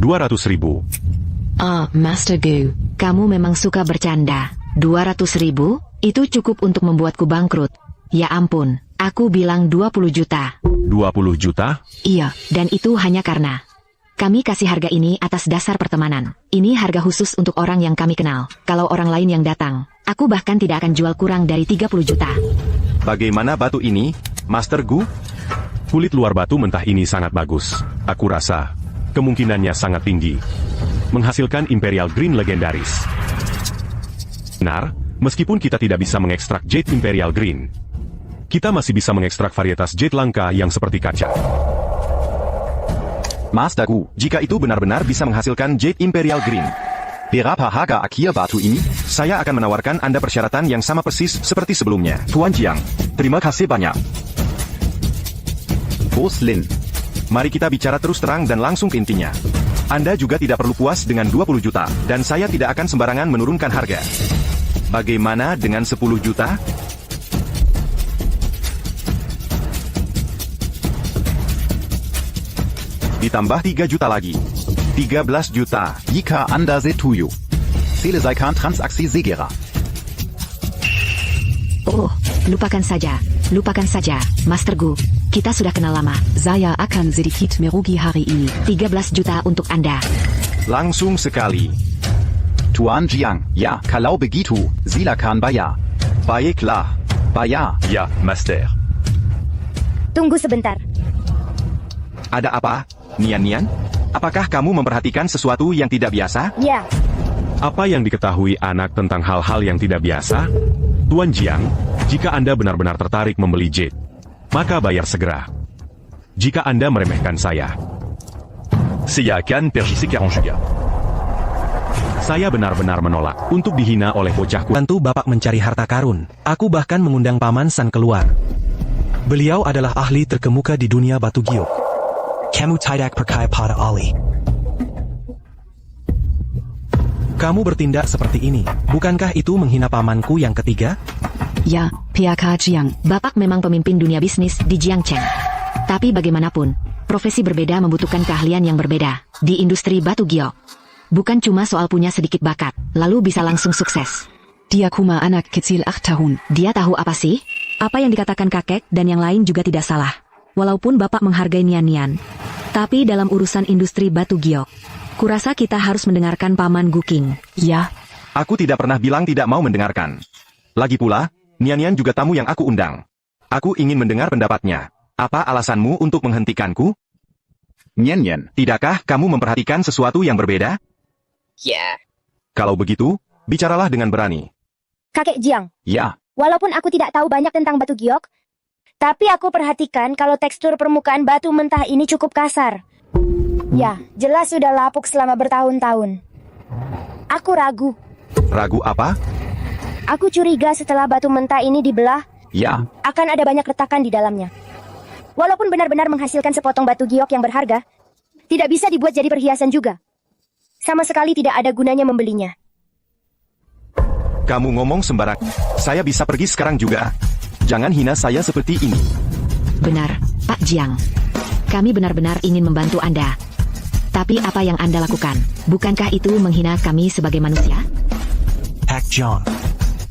Speaker 2: 200.000.
Speaker 6: Master Gu, kamu memang suka bercanda. 200.000? Itu cukup untuk membuatku bangkrut. Ya ampun, aku bilang 20 juta.
Speaker 2: 20 juta?
Speaker 6: Iya, dan itu hanya karena kami kasih harga ini atas dasar pertemanan. Ini harga khusus untuk orang yang kami kenal. Kalau orang lain yang datang, aku bahkan tidak akan jual kurang dari 30 juta.
Speaker 9: Bagaimana batu ini, Master Gu?
Speaker 2: Kulit luar batu mentah ini sangat bagus. Aku rasa kemungkinannya sangat tinggi menghasilkan Imperial Green legendaris. Benar, meskipun kita tidak bisa mengekstrak Jade Imperial Green, kita masih bisa mengekstrak varietas Jade langka yang seperti kaca.
Speaker 9: Master Gu, jika itu benar-benar bisa menghasilkan Jade Imperial Green, berapa harga akhir batu ini? Saya akan menawarkan Anda persyaratan yang sama persis seperti sebelumnya. Tuan Jiang, terima kasih banyak.
Speaker 3: Bos Lin.
Speaker 9: Mari kita bicara terus terang dan langsung ke intinya. Anda juga tidak perlu puas dengan 20 juta, dan saya tidak akan sembarangan menurunkan harga. Bagaimana dengan 10 juta? Ditambah 3 juta lagi. 13 juta.
Speaker 3: Jika Anda setuju. Selesaikan transaksi segera.
Speaker 6: Oh, lupakan saja. Lupakan saja, Master Gu. Kita sudah kenal lama.
Speaker 10: Saya akan sedikit merugi hari ini.
Speaker 6: 13 juta untuk Anda.
Speaker 9: Langsung sekali.
Speaker 3: Tuan Jiang, ya, kalau begitu, silakan bayar.
Speaker 9: Baiklah.
Speaker 3: Bayar.
Speaker 11: Ya, Master.
Speaker 1: Tunggu sebentar.
Speaker 9: Ada apa, Nian? Apakah kamu memperhatikan sesuatu yang tidak biasa?
Speaker 1: Ya.
Speaker 2: Apa yang diketahui anak tentang hal-hal yang tidak biasa? Tuan Jiang, jika Anda benar-benar tertarik membeli Jade, maka bayar segera. Jika Anda meremehkan saya
Speaker 11: Silakan pergi sekarang juga.
Speaker 2: Saya benar-benar menolak untuk dihina oleh bocah kuat.
Speaker 5: Bantu Bapak mencari harta karun. Aku bahkan mengundang Paman San keluar. Beliau adalah ahli terkemuka di dunia batu giok.
Speaker 8: Kamu tidak percaya pada Ali.
Speaker 5: Kamu bertindak seperti ini. Bukankah itu menghina pamanku yang ketiga?
Speaker 10: Ya, PK Jiang.
Speaker 6: Bapak memang pemimpin dunia bisnis di Jiangcheng. Tapi bagaimanapun, profesi berbeda membutuhkan keahlian yang berbeda. Di industri batu giok, bukan cuma soal punya sedikit bakat, lalu bisa langsung sukses.
Speaker 10: Dia cuma anak kecil 8 tahun.
Speaker 6: Dia tahu apa sih? Apa yang dikatakan kakek dan yang lain juga tidak salah. Walaupun Bapak menghargai Nian, tapi dalam urusan industri batu giok, kurasa kita harus mendengarkan Paman Guking.
Speaker 10: Ya.
Speaker 9: Aku tidak pernah bilang tidak mau mendengarkan. Lagi pula, Nian juga tamu yang aku undang. Aku ingin mendengar pendapatnya. Apa alasanmu untuk menghentikanku?
Speaker 3: Nian.
Speaker 9: Tidakkah kamu memperhatikan sesuatu yang berbeda?
Speaker 1: Ya.
Speaker 9: Kalau begitu, bicaralah dengan berani.
Speaker 1: Kakek Jiang.
Speaker 3: Ya.
Speaker 1: Walaupun aku tidak tahu banyak tentang batu giok, tapi aku perhatikan kalau tekstur permukaan batu mentah ini cukup kasar. Ya, jelas sudah lapuk selama bertahun-tahun. Aku ragu.
Speaker 9: Ragu apa?
Speaker 1: Aku curiga setelah batu mentah ini dibelah,
Speaker 3: Ya.
Speaker 1: akan ada banyak retakan di dalamnya. Walaupun benar-benar menghasilkan sepotong batu giok yang berharga, tidak bisa dibuat jadi perhiasan juga. Sama sekali tidak ada gunanya membelinya.
Speaker 9: Kamu ngomong sembarang. Saya bisa pergi sekarang juga. Jangan hina saya seperti ini.
Speaker 6: Benar, Pak Jiang. Kami benar-benar ingin membantu Anda. Tapi apa yang Anda lakukan? Bukankah itu menghina kami sebagai manusia?
Speaker 8: Pak John.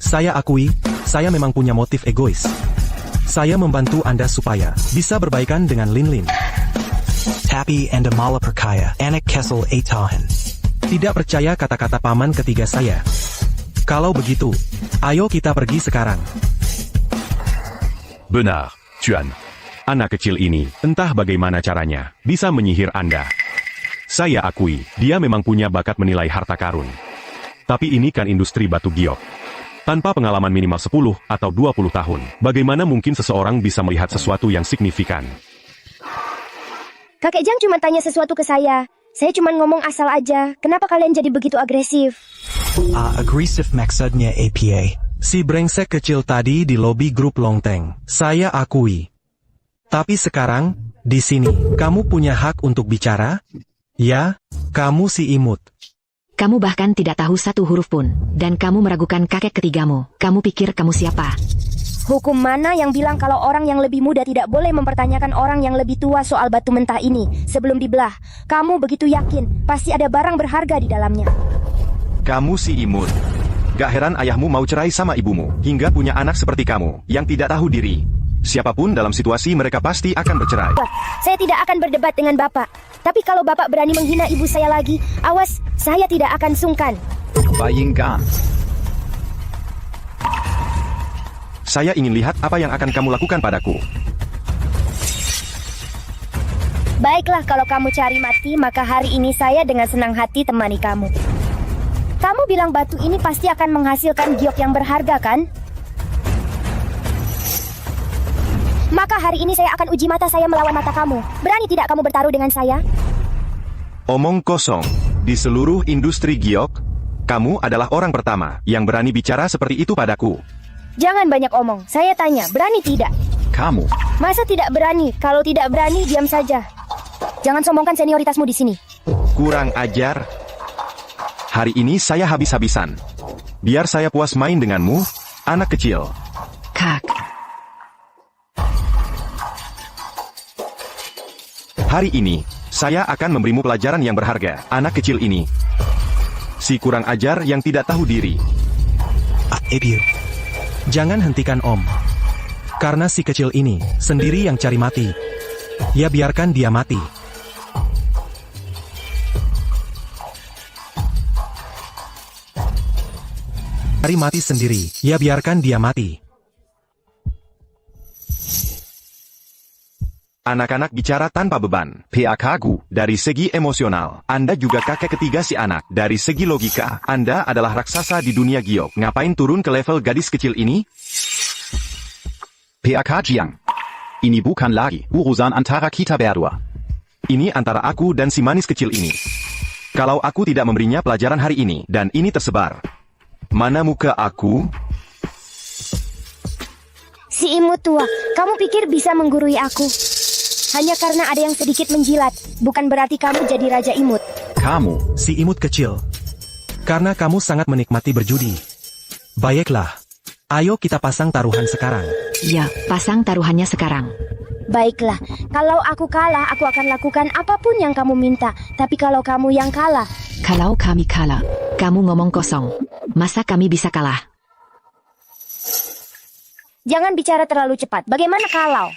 Speaker 5: Saya akui, saya memang punya motif egois. Saya membantu Anda supaya bisa berbaikan dengan Lin.
Speaker 8: Tapi Anda malah percaya anak Kessel Etahan.
Speaker 5: Tidak percaya kata-kata paman ketiga saya. Kalau begitu, ayo kita pergi sekarang.
Speaker 11: Benar, Tuan.
Speaker 2: Anak kecil ini, entah bagaimana caranya, bisa menyihir Anda. Saya akui, dia memang punya bakat menilai harta karun. Tapi ini kan industri batu giok. Tanpa pengalaman minimal 10 atau 20 tahun, bagaimana mungkin seseorang bisa melihat sesuatu yang signifikan?
Speaker 1: Kakek Jang cuma tanya sesuatu ke saya. Saya cuma ngomong asal aja. Kenapa kalian jadi begitu agresif?
Speaker 8: Aggressive maksudnya APA.
Speaker 5: Si brengsek kecil tadi di lobi grup Longteng. Saya akui. Tapi sekarang, di sini, kamu punya hak untuk bicara? Ya, kamu si imut.
Speaker 6: Kamu bahkan tidak tahu satu huruf pun, dan kamu meragukan kakek ketigamu. Kamu pikir kamu siapa?
Speaker 1: Hukum mana yang bilang kalau orang yang lebih muda tidak boleh mempertanyakan orang yang lebih tua soal batu mentah ini sebelum dibelah? Kamu begitu yakin, pasti ada barang berharga di dalamnya.
Speaker 9: Kamu si imut. Gak heran ayahmu mau cerai sama ibumu, hingga punya anak seperti kamu, yang tidak tahu diri. Siapapun dalam situasi mereka pasti akan bercerai.
Speaker 1: Saya tidak akan berdebat dengan Bapak. Tapi kalau Bapak berani menghina ibu saya lagi, awas, saya tidak akan sungkan.
Speaker 3: Bayingkan.
Speaker 9: Saya ingin lihat apa yang akan kamu lakukan padaku.
Speaker 1: Baiklah, kalau kamu cari mati, maka hari ini saya dengan senang hati temani kamu. Kamu bilang batu ini pasti akan menghasilkan giok yang berharga, kan? Maka hari ini saya akan uji mata saya melawan mata kamu. Berani tidak kamu bertaruh dengan saya?
Speaker 9: Omong kosong. Di seluruh industri giok, kamu adalah orang pertama yang berani bicara seperti itu padaku.
Speaker 1: Jangan banyak omong. Saya tanya, berani tidak?
Speaker 3: Kamu.
Speaker 1: Masa tidak berani? Kalau tidak berani, diam saja. Jangan sombongkan senioritasmu di sini.
Speaker 9: Kurang ajar. Hari ini saya habis-habisan. Biar saya puas main denganmu, anak kecil.
Speaker 6: Kak.
Speaker 9: Hari ini, saya akan memberimu pelajaran yang berharga, anak kecil ini. Si kurang ajar yang tidak tahu diri.
Speaker 5: Ibu. Jangan hentikan Om. Karena si kecil ini, sendiri yang cari mati. Ya biarkan dia mati. Cari mati sendiri, ya biarkan dia mati.
Speaker 9: Anak-anak bicara tanpa beban.
Speaker 3: PAKgu.
Speaker 9: Dari segi emosional, Anda juga kakek ketiga si anak. Dari segi logika, Anda adalah raksasa di dunia giok. Ngapain turun ke level gadis kecil ini?
Speaker 3: PAK Jiang. Ini bukan lagi urusan antara kita berdua.
Speaker 9: Ini antara aku dan si manis kecil ini. Kalau aku tidak memberinya pelajaran hari ini, dan ini tersebar. Mana muka aku?
Speaker 1: Si imut tua, kamu pikir bisa menggurui aku? Hanya karena ada yang sedikit menjilat, bukan berarti kamu jadi raja imut.
Speaker 3: Kamu.
Speaker 5: Si imut kecil. Karena kamu sangat menikmati berjudi. Baiklah. Ayo kita pasang taruhan sekarang.
Speaker 6: Ya, pasang taruhannya sekarang.
Speaker 1: Baiklah, kalau aku kalah, aku akan lakukan apapun yang kamu minta. Tapi kalau kamu yang kalah...
Speaker 6: Kalau kami kalah, kamu ngomong kosong. Masa kami bisa kalah?
Speaker 1: Jangan bicara terlalu cepat. Bagaimana kalau?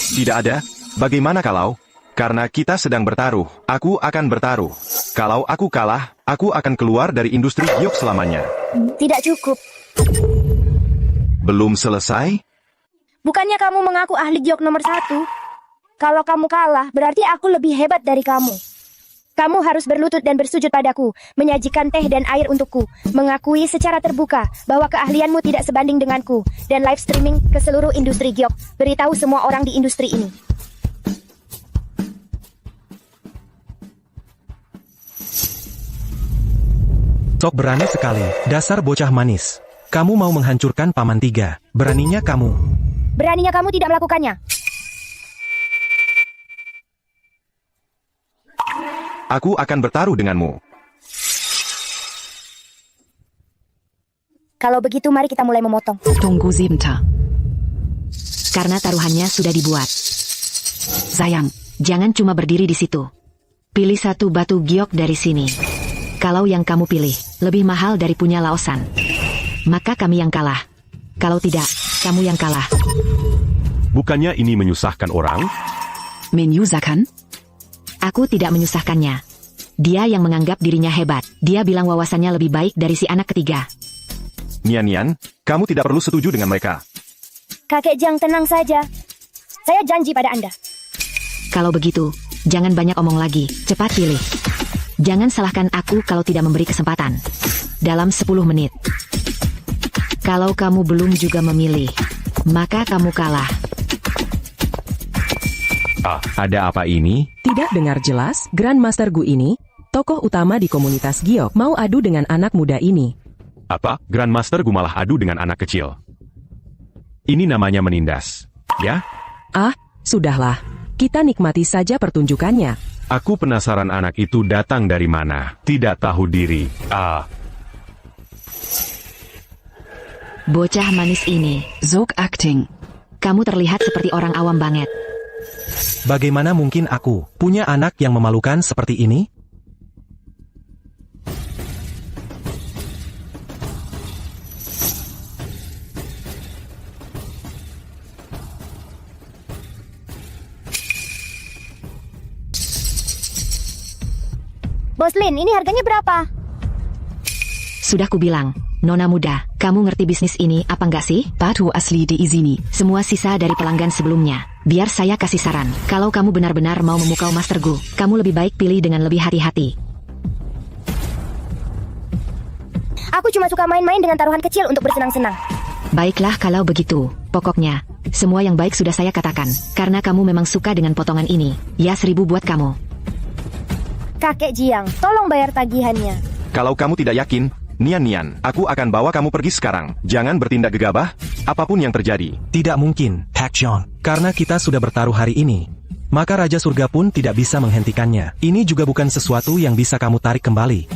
Speaker 9: Tidak ada. Bagaimana kalau? Karena kita sedang bertaruh, aku akan bertaruh. Kalau aku kalah, aku akan keluar dari industri giok selamanya.
Speaker 1: Tidak cukup.
Speaker 9: Belum selesai?
Speaker 1: Bukannya kamu mengaku ahli giok nomor 1? Kalau kamu kalah, berarti aku lebih hebat dari kamu. Kamu harus berlutut dan bersujud padaku, menyajikan teh dan air untukku, mengakui secara terbuka bahwa keahlianmu tidak sebanding denganku, dan live streaming ke seluruh industri giok. Beritahu semua orang di industri ini.
Speaker 5: Sok berani sekali, dasar bocah manis. Kamu mau menghancurkan Paman Tiga. Beraninya kamu.
Speaker 1: Beraninya kamu tidak melakukannya.
Speaker 9: Aku akan bertaruh denganmu.
Speaker 1: Kalau begitu mari kita mulai memotong.
Speaker 6: Tunggu sebentar. Karena taruhannya sudah dibuat. Sayang, jangan cuma berdiri di situ. Pilih satu batu giok dari sini. Kalau yang kamu pilih lebih mahal dari punya Laosan, maka kami yang kalah. Kalau tidak, kamu yang kalah.
Speaker 2: Bukannya ini menyusahkan orang?
Speaker 6: Menyusahkan? Aku tidak menyusahkannya. Dia yang menganggap dirinya hebat. Dia bilang wawasannya lebih baik dari si anak ketiga.
Speaker 9: Nian, kamu tidak perlu setuju dengan mereka.
Speaker 1: Kakek Jang, tenang saja. Saya janji pada Anda.
Speaker 6: Kalau begitu, jangan banyak omong lagi. Cepat pilih. Jangan salahkan aku kalau tidak memberi kesempatan. Dalam 10 menit. Kalau kamu belum juga memilih, maka kamu kalah.
Speaker 2: Ada apa ini?
Speaker 4: Tidak dengar jelas, Grandmaster Gu ini, tokoh utama di komunitas Giok, mau adu dengan anak muda ini.
Speaker 2: Apa? Grandmaster Gu malah adu dengan anak kecil. Ini namanya menindas. Ya?
Speaker 4: Sudahlah. Kita nikmati saja pertunjukannya.
Speaker 2: Aku penasaran anak itu datang dari mana. Tidak tahu diri.
Speaker 6: Bocah manis ini.
Speaker 10: Zog acting.
Speaker 6: Kamu terlihat seperti orang awam banget.
Speaker 5: Bagaimana mungkin aku punya anak yang memalukan seperti ini?
Speaker 1: Bos Lin, ini harganya berapa?
Speaker 6: Sudah kubilang, Nona muda, kamu ngerti bisnis ini apa enggak sih?
Speaker 10: Batu asli di izini.
Speaker 6: Semua sisa dari pelanggan sebelumnya. Biar saya kasih saran, kalau kamu benar-benar mau memukau Master Gu, kamu lebih baik pilih dengan lebih hati-hati.
Speaker 1: Aku cuma suka main-main dengan taruhan kecil untuk bersenang-senang.
Speaker 6: Baiklah kalau begitu, pokoknya, semua yang baik sudah saya katakan, karena kamu memang suka dengan potongan ini. Ya 1000 buat kamu.
Speaker 1: Kakek Jiang, tolong bayar tagihannya.
Speaker 9: Kalau kamu tidak yakin, Nian, aku akan bawa kamu pergi sekarang. Jangan bertindak gegabah, apapun yang terjadi.
Speaker 5: Tidak mungkin,
Speaker 8: Pak John.
Speaker 5: karena kita sudah bertaruh hari ini. Maka Raja Surga pun tidak bisa menghentikannya. Ini juga bukan sesuatu yang bisa kamu tarik kembali.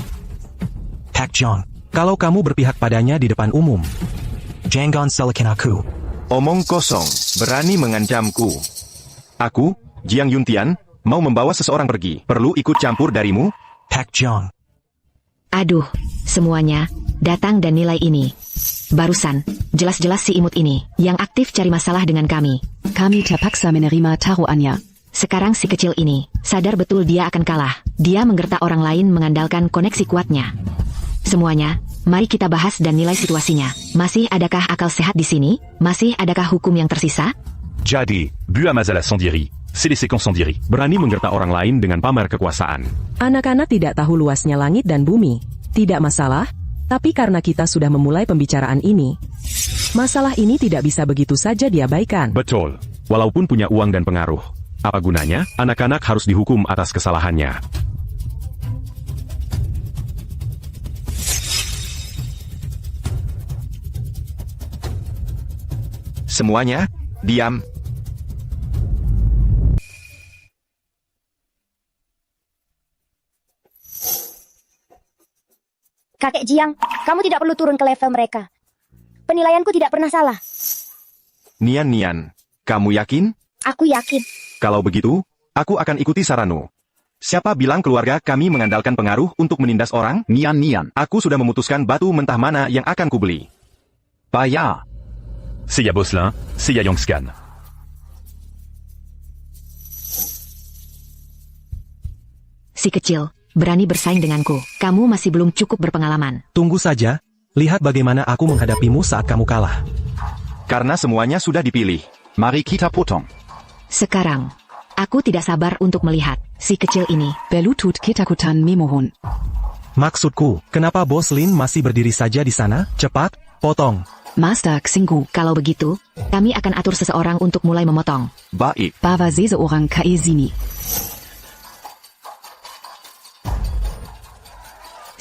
Speaker 8: Pak John.
Speaker 5: Kalau kamu berpihak padanya di depan umum.
Speaker 8: Jangan salahkan aku.
Speaker 9: Omong kosong, berani mengancamku. Aku, Jiang Yuntian, mau membawa seseorang pergi. Perlu ikut campur darimu?
Speaker 8: Pak John.
Speaker 6: Aduh, semuanya, datang dan nilai ini. Barusan, jelas-jelas si imut ini, yang aktif cari masalah dengan kami.
Speaker 10: Kami terpaksa menerima taruhannya.
Speaker 6: Sekarang si kecil ini, sadar betul dia akan kalah. Dia menggertak orang lain mengandalkan koneksi kuatnya. Semuanya, mari kita bahas dan nilai situasinya. Masih adakah akal sehat di sini? Masih adakah hukum yang tersisa?
Speaker 11: Jadi, Bu Amazala Sandiri, c'est les séquences Sandiri.
Speaker 2: Berani menggertak orang lain dengan pamer kekuasaan.
Speaker 4: Anak-anak tidak tahu luasnya langit dan bumi. Tidak masalah, tapi karena kita sudah memulai pembicaraan ini, masalah ini tidak bisa begitu saja diabaikan.
Speaker 2: Betul. Walaupun punya uang dan pengaruh. Apa gunanya? Anak-anak harus dihukum atas kesalahannya.
Speaker 9: Semuanya, diam.
Speaker 1: Kakek Jiang, kamu tidak perlu turun ke level mereka. Penilaianku tidak pernah salah.
Speaker 9: Nian, kamu yakin?
Speaker 1: Aku yakin.
Speaker 9: Kalau begitu, aku akan ikuti saranmu. Siapa bilang keluarga kami mengandalkan pengaruh untuk menindas orang?
Speaker 3: Nian.
Speaker 9: Aku sudah memutuskan batu mentah mana yang akan kubeli.
Speaker 3: Bayar.
Speaker 11: C'est ya Boslin, c'est ya Yongscan.
Speaker 6: Si kecil, berani bersaing denganku. Kamu masih belum cukup berpengalaman.
Speaker 5: Tunggu saja, lihat bagaimana aku menghadapimu saat kamu kalah.
Speaker 9: Karena semuanya sudah dipilih.
Speaker 3: Mari kita potong.
Speaker 6: Sekarang, aku tidak sabar untuk melihat si kecil ini.
Speaker 10: Belutut ketakutan memohon.
Speaker 5: Maksudku, kenapa Bos Lin masih berdiri saja di sana? Cepat, potong.
Speaker 10: Master Xinggu.
Speaker 6: Kalau begitu, kami akan atur seseorang untuk mulai memotong.
Speaker 9: Baik.
Speaker 10: Bawa seseorang ke sini.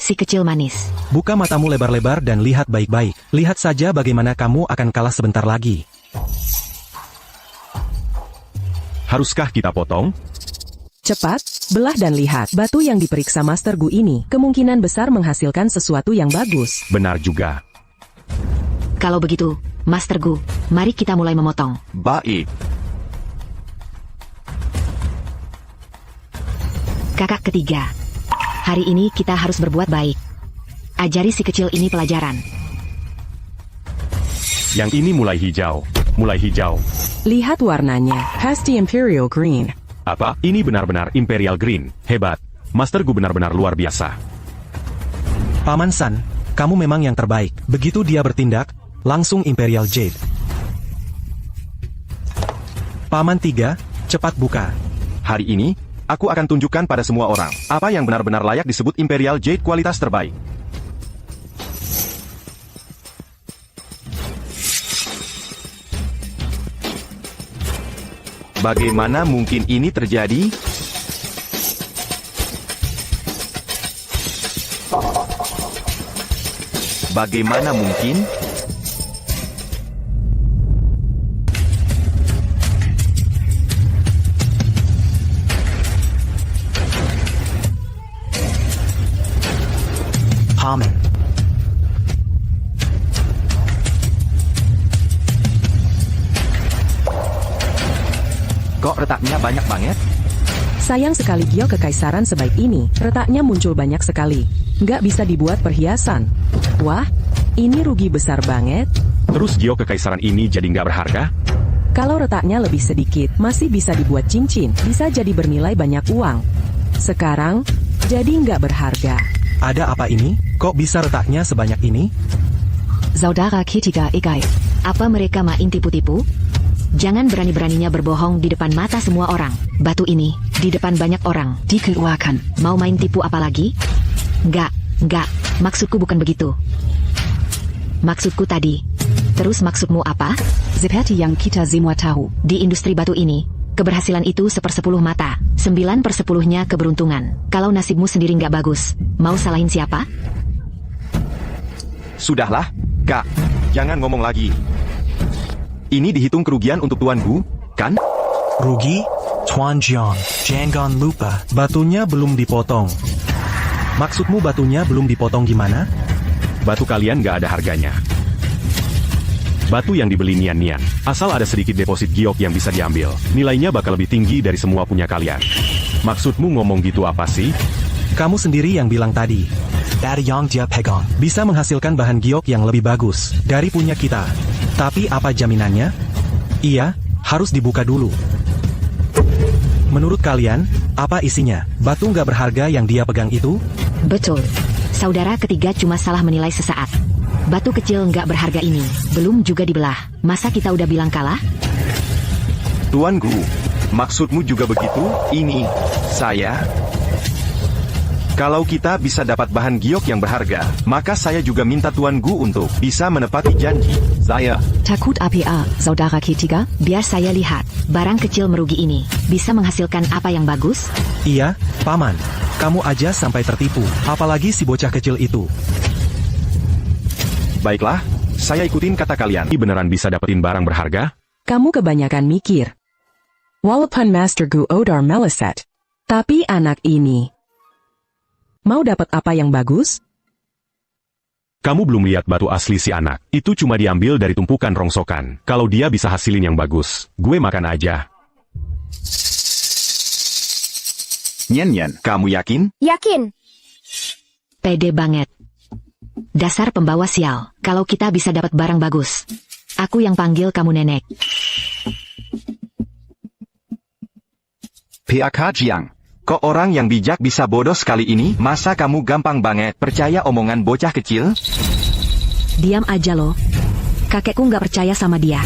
Speaker 6: Si kecil manis.
Speaker 5: Buka matamu lebar-lebar dan lihat baik-baik. Lihat saja bagaimana kamu akan kalah sebentar lagi.
Speaker 2: Haruskah kita potong?
Speaker 4: Cepat, belah dan lihat. Batu yang diperiksa Master Gu ini kemungkinan besar menghasilkan sesuatu yang bagus.
Speaker 2: Benar juga.
Speaker 6: Kalau begitu, Master Gu, mari kita mulai memotong.
Speaker 9: Baik.
Speaker 6: Kakak ketiga. Hari ini kita harus berbuat baik. Ajari si kecil ini pelajaran.
Speaker 2: Yang ini mulai hijau. Mulai hijau.
Speaker 4: Lihat warnanya, Hasty Imperial Green.
Speaker 2: Apa? Ini benar-benar Imperial Green. Hebat. Master Gu benar-benar luar biasa.
Speaker 5: Paman San, kamu memang yang terbaik. Begitu dia bertindak, langsung Imperial Jade. Paman 3, cepat buka.
Speaker 9: Hari ini, aku akan tunjukkan pada semua orang apa yang benar-benar layak disebut Imperial Jade kualitas terbaik. Bagaimana mungkin ini terjadi? Bagaimana mungkin?
Speaker 8: Paman.
Speaker 3: Kok retaknya banyak banget?
Speaker 4: Sayang sekali giok kekaisaran sebaik ini, retaknya muncul banyak sekali. Nggak bisa dibuat perhiasan. Wah, ini rugi besar banget.
Speaker 2: Terus giok kekaisaran ini jadi nggak berharga?
Speaker 4: Kalau retaknya lebih sedikit, masih bisa dibuat cincin, bisa jadi bernilai banyak uang. Sekarang, jadi nggak berharga.
Speaker 5: Ada apa ini? Kok bisa retaknya sebanyak ini?
Speaker 10: Saudara ketiga Egai.
Speaker 6: Apa mereka main tipu-tipu? Jangan berani-beraninya berbohong di depan mata semua orang. Batu ini, di depan banyak orang.
Speaker 10: Dikeluarkan.
Speaker 6: Mau main tipu apa lagi? Enggak. Maksudku bukan begitu. Maksudku tadi. Terus maksudmu apa?
Speaker 10: Seperti yang kita semua tahu.
Speaker 6: Di industri batu ini, keberhasilan itu 1/10 mata. 9/10-nya keberuntungan. Kalau nasibmu sendiri nggak bagus, mau salahin siapa?
Speaker 9: Sudahlah, Kak. Jangan ngomong lagi. Ini dihitung kerugian untuk Tuan Gu, kan?
Speaker 8: Rugi? Tuan Jiang. Jangan lupa.
Speaker 5: Batunya belum dipotong. Maksudmu batunya belum dipotong gimana?
Speaker 2: Batu kalian nggak ada harganya. Batu yang dibeli Nian-Nian, asal ada sedikit deposit giok yang bisa diambil, nilainya bakal lebih tinggi dari semua punya kalian. Maksudmu ngomong gitu apa sih?
Speaker 5: Kamu sendiri yang bilang tadi.
Speaker 8: Dari yang dia pegang.
Speaker 5: Bisa menghasilkan bahan giok yang lebih bagus dari punya kita. Tapi apa jaminannya? Iya, harus dibuka dulu. Menurut kalian, apa isinya? Batu nggak berharga yang dia pegang itu?
Speaker 6: Betul. Saudara ketiga cuma salah menilai sesaat. Batu kecil nggak berharga ini, belum juga dibelah. Masa kita udah bilang kalah?
Speaker 9: Tuan Gu, maksudmu juga begitu? Ini, saya... Kalau kita bisa dapat bahan giok yang berharga, maka saya juga minta Tuan Gu untuk bisa menepati janji. Saya...
Speaker 10: Takut APA, saudara ketiga?
Speaker 6: Biar saya lihat, barang kecil merugi ini, bisa menghasilkan apa yang bagus?
Speaker 5: Iya, Paman. Kamu aja sampai tertipu, apalagi si bocah kecil itu.
Speaker 9: Baiklah, saya ikutin kata kalian.
Speaker 2: Ini beneran bisa dapetin barang berharga?
Speaker 4: Kamu kebanyakan mikir. Walaupun Master Gu Odar meleset. Tapi anak ini... Mau dapat apa yang bagus?
Speaker 2: Kamu belum lihat batu asli si anak. Itu cuma diambil dari tumpukan rongsokan. Kalau dia bisa hasilin yang bagus, gue makan aja.
Speaker 3: Nian-Nian,
Speaker 9: kamu yakin?
Speaker 1: Yakin.
Speaker 6: Pede banget. Dasar pembawa sial. Kalau kita bisa dapat barang bagus, aku yang panggil kamu nenek.
Speaker 3: PAK Jiang.
Speaker 9: Kok orang yang bijak bisa bodoh sekali ini? Masa kamu gampang banget percaya omongan bocah kecil?
Speaker 6: Diam aja lo. Kakekku nggak percaya sama dia.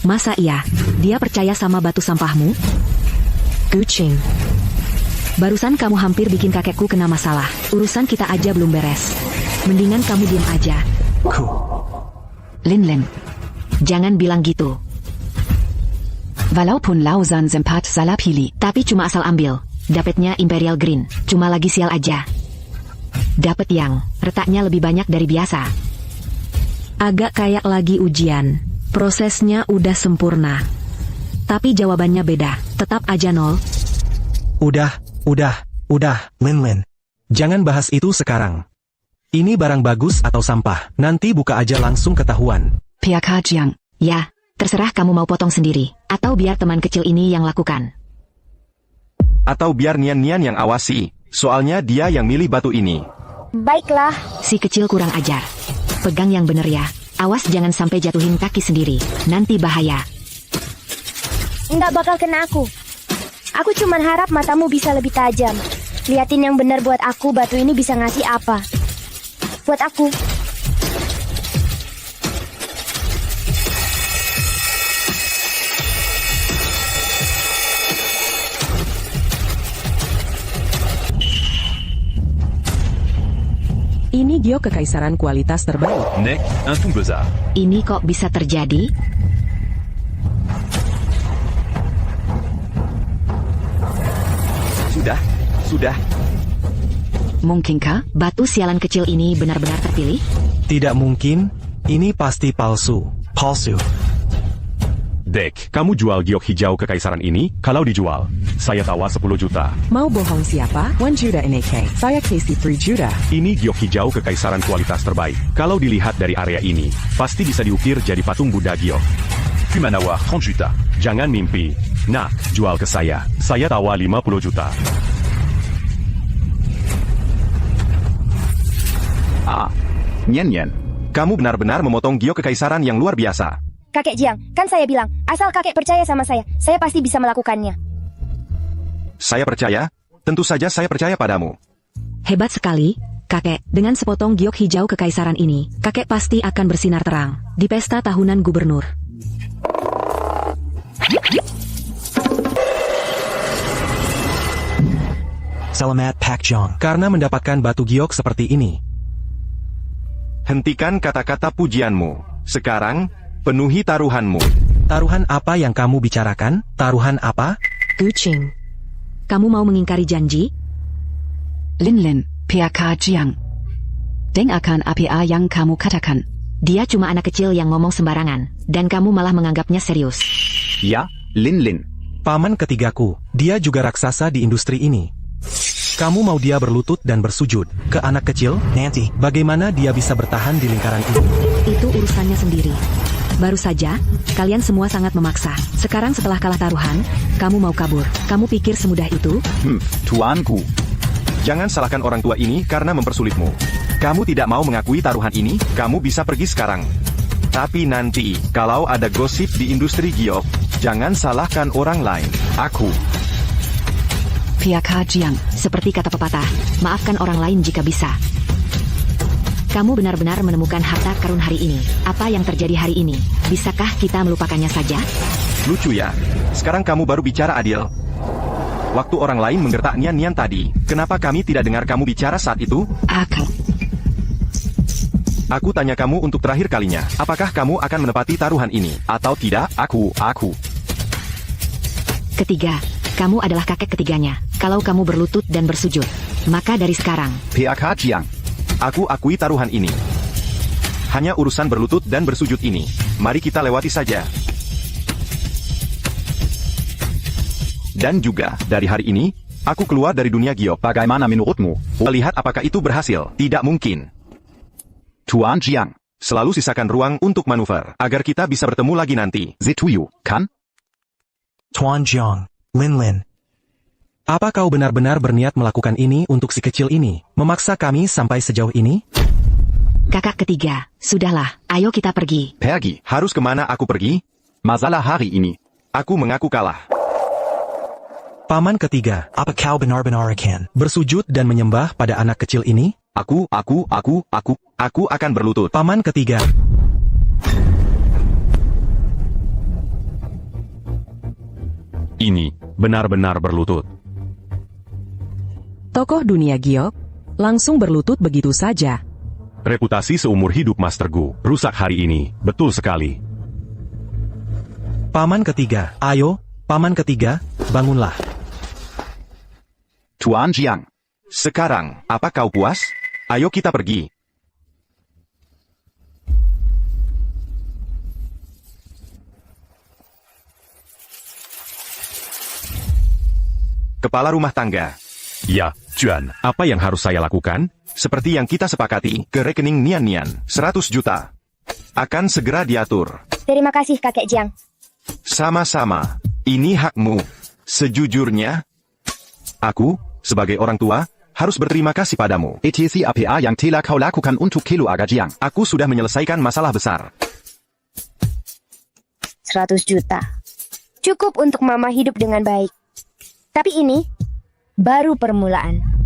Speaker 6: Masa iya? Dia percaya sama batu sampahmu? Kucing. Barusan kamu hampir bikin kakekku kena masalah. Urusan kita aja belum beres. Mendingan kamu diam aja.
Speaker 10: Lin.
Speaker 6: Jangan bilang gitu.
Speaker 10: Walaupun Lausan sempat salah pilih.
Speaker 6: Tapi cuma asal ambil. Dapetnya Imperial Green. Cuma lagi sial aja. Dapet yang retaknya lebih banyak dari biasa. Agak kayak lagi ujian. Prosesnya udah sempurna. Tapi jawabannya beda. Tetap aja 0.
Speaker 5: Udah.
Speaker 8: Lin.
Speaker 5: Jangan bahas itu sekarang. Ini barang bagus atau sampah. Nanti buka aja langsung ketahuan.
Speaker 10: PAK Jiang.
Speaker 6: Ya, terserah kamu mau potong sendiri. Atau biar teman kecil ini yang lakukan.
Speaker 9: Atau biar Nian-Nian yang awasi. Soalnya dia yang milih batu ini.
Speaker 1: Baiklah.
Speaker 6: Si kecil kurang ajar. Pegang yang bener ya. Awas jangan sampai jatuhin kaki sendiri. Nanti bahaya.
Speaker 1: Nggak bakal kena aku. Aku cuman harap matamu bisa lebih tajam. Liatin yang benar buat aku, batu ini bisa ngasih apa. Buat aku.
Speaker 4: Ini giok kekaisaran kualitas terbaik.
Speaker 11: Nek, un tout besar.
Speaker 6: Ini kok bisa terjadi?
Speaker 9: Sudah.
Speaker 6: Mungkinkah batu sialan kecil ini benar-benar terpilih?
Speaker 5: Tidak mungkin, ini pasti palsu.
Speaker 8: Palsu.
Speaker 2: Dek, kamu jual giok hijau kekaisaran ini? Kalau dijual, saya tawa 10 juta.
Speaker 4: Mau bohong siapa? 1 juta NAK. Saya kasih 3 juta.
Speaker 2: Ini giok hijau kekaisaran kualitas terbaik. Kalau dilihat dari area ini, pasti bisa diukir jadi patung Buddha giok.
Speaker 11: Kumanawa 30 juta.
Speaker 2: Jangan mimpi. Nak, jual ke saya. Saya tawa 50 juta.
Speaker 3: Nyen.
Speaker 9: Kamu benar-benar memotong giok kekaisaran yang luar biasa.
Speaker 1: Kakek Jiang, kan saya bilang, asal kakek percaya sama saya pasti bisa melakukannya.
Speaker 9: Saya percaya, tentu saja saya percaya padamu.
Speaker 6: Hebat sekali, kakek. Dengan sepotong giok hijau kekaisaran ini, kakek pasti akan bersinar terang di pesta tahunan gubernur.
Speaker 8: Selamat Pak Jong.
Speaker 5: Karena mendapatkan batu giok seperti ini.
Speaker 9: Hentikan kata-kata pujianmu. Sekarang, penuhi taruhanmu.
Speaker 5: Taruhan apa yang kamu bicarakan? Taruhan apa?
Speaker 6: Kucing. Kamu mau mengingkari janji?
Speaker 10: Linlin, PK Jiang. Deng akan apa yang kamu katakan.
Speaker 6: Dia cuma anak kecil yang ngomong sembarangan, dan kamu malah menganggapnya serius.
Speaker 3: Ya, Linlin.
Speaker 5: Paman ketigaku, dia juga raksasa di industri ini. Kamu mau dia berlutut dan bersujud ke anak kecil?
Speaker 8: Nanti.
Speaker 5: Bagaimana dia bisa bertahan di lingkaran ini?
Speaker 6: Itu urusannya sendiri. Baru saja, kalian semua sangat memaksa. Sekarang setelah kalah taruhan, kamu mau kabur. Kamu pikir semudah itu?
Speaker 3: Tuanku.
Speaker 9: Jangan salahkan orang tua ini karena mempersulitmu. Kamu tidak mau mengakui taruhan ini, kamu bisa pergi sekarang. Tapi nanti, kalau ada gosip di industri giok, jangan salahkan orang lain. Aku.
Speaker 10: PK Jiang.
Speaker 6: Seperti kata pepatah, maafkan orang lain jika bisa. Kamu benar-benar menemukan harta karun hari ini. Apa yang terjadi hari ini? Bisakah kita melupakannya saja?
Speaker 9: Lucu ya. Sekarang kamu baru bicara adil. Waktu orang lain menggertak Nian tadi, kenapa kami tidak dengar kamu bicara saat itu? Aku tanya kamu untuk terakhir kalinya, apakah kamu akan menepati taruhan ini? Atau tidak? Aku.
Speaker 6: Ketiga, kamu adalah kakek ketiganya. Kalau kamu berlutut dan bersujud, maka dari sekarang,
Speaker 3: PK Jiang.
Speaker 9: Aku akui taruhan ini. Hanya urusan berlutut dan bersujud ini. Mari kita lewati saja. Dan juga, dari hari ini, aku keluar dari dunia giok.
Speaker 3: Bagaimana menurutmu?
Speaker 9: Lihat apakah itu berhasil. Tidak mungkin.
Speaker 3: Tuan Jiang.
Speaker 9: Selalu sisakan ruang untuk manuver, agar kita bisa bertemu lagi nanti.
Speaker 3: Zituyu, kan?
Speaker 8: Tuan Jiang. Linlin.
Speaker 5: Apa kau benar-benar berniat melakukan ini untuk si kecil ini? Memaksa kami sampai sejauh ini?
Speaker 6: kakak ketiga, sudahlah, ayo kita pergi.
Speaker 3: Pergi.
Speaker 9: Harus kemana aku pergi?
Speaker 3: Masalah hari ini.
Speaker 9: Aku mengaku kalah.
Speaker 5: Paman ketiga,
Speaker 8: Apa kau benar-benar akan
Speaker 5: bersujud dan menyembah pada anak kecil ini?
Speaker 9: Aku akan berlutut.
Speaker 5: Paman ketiga.
Speaker 2: Ini benar-benar berlutut.
Speaker 4: Tokoh dunia giok langsung berlutut begitu saja.
Speaker 2: Reputasi seumur hidup Master Gu rusak hari ini, betul sekali.
Speaker 5: Paman ketiga, ayo, paman ketiga, bangunlah.
Speaker 3: Tuan Jiang.
Speaker 9: Sekarang, apa kau puas? Ayo kita pergi. Kepala rumah tangga.
Speaker 2: Ya, Juan, apa yang harus saya lakukan?
Speaker 9: Seperti yang kita sepakati, ke rekening Nian 100 juta. Akan segera diatur.
Speaker 1: Terima kasih kakek Jiang.
Speaker 9: Sama-sama. Ini hakmu. Sejujurnya, aku, sebagai orang tua, harus berterima kasih padamu.
Speaker 3: ETC APA yang telah kau lakukan untuk keluarga Jiang.
Speaker 9: Aku sudah menyelesaikan masalah besar.
Speaker 1: 100 juta. Cukup untuk mama hidup dengan baik. Tapi ini baru permulaan.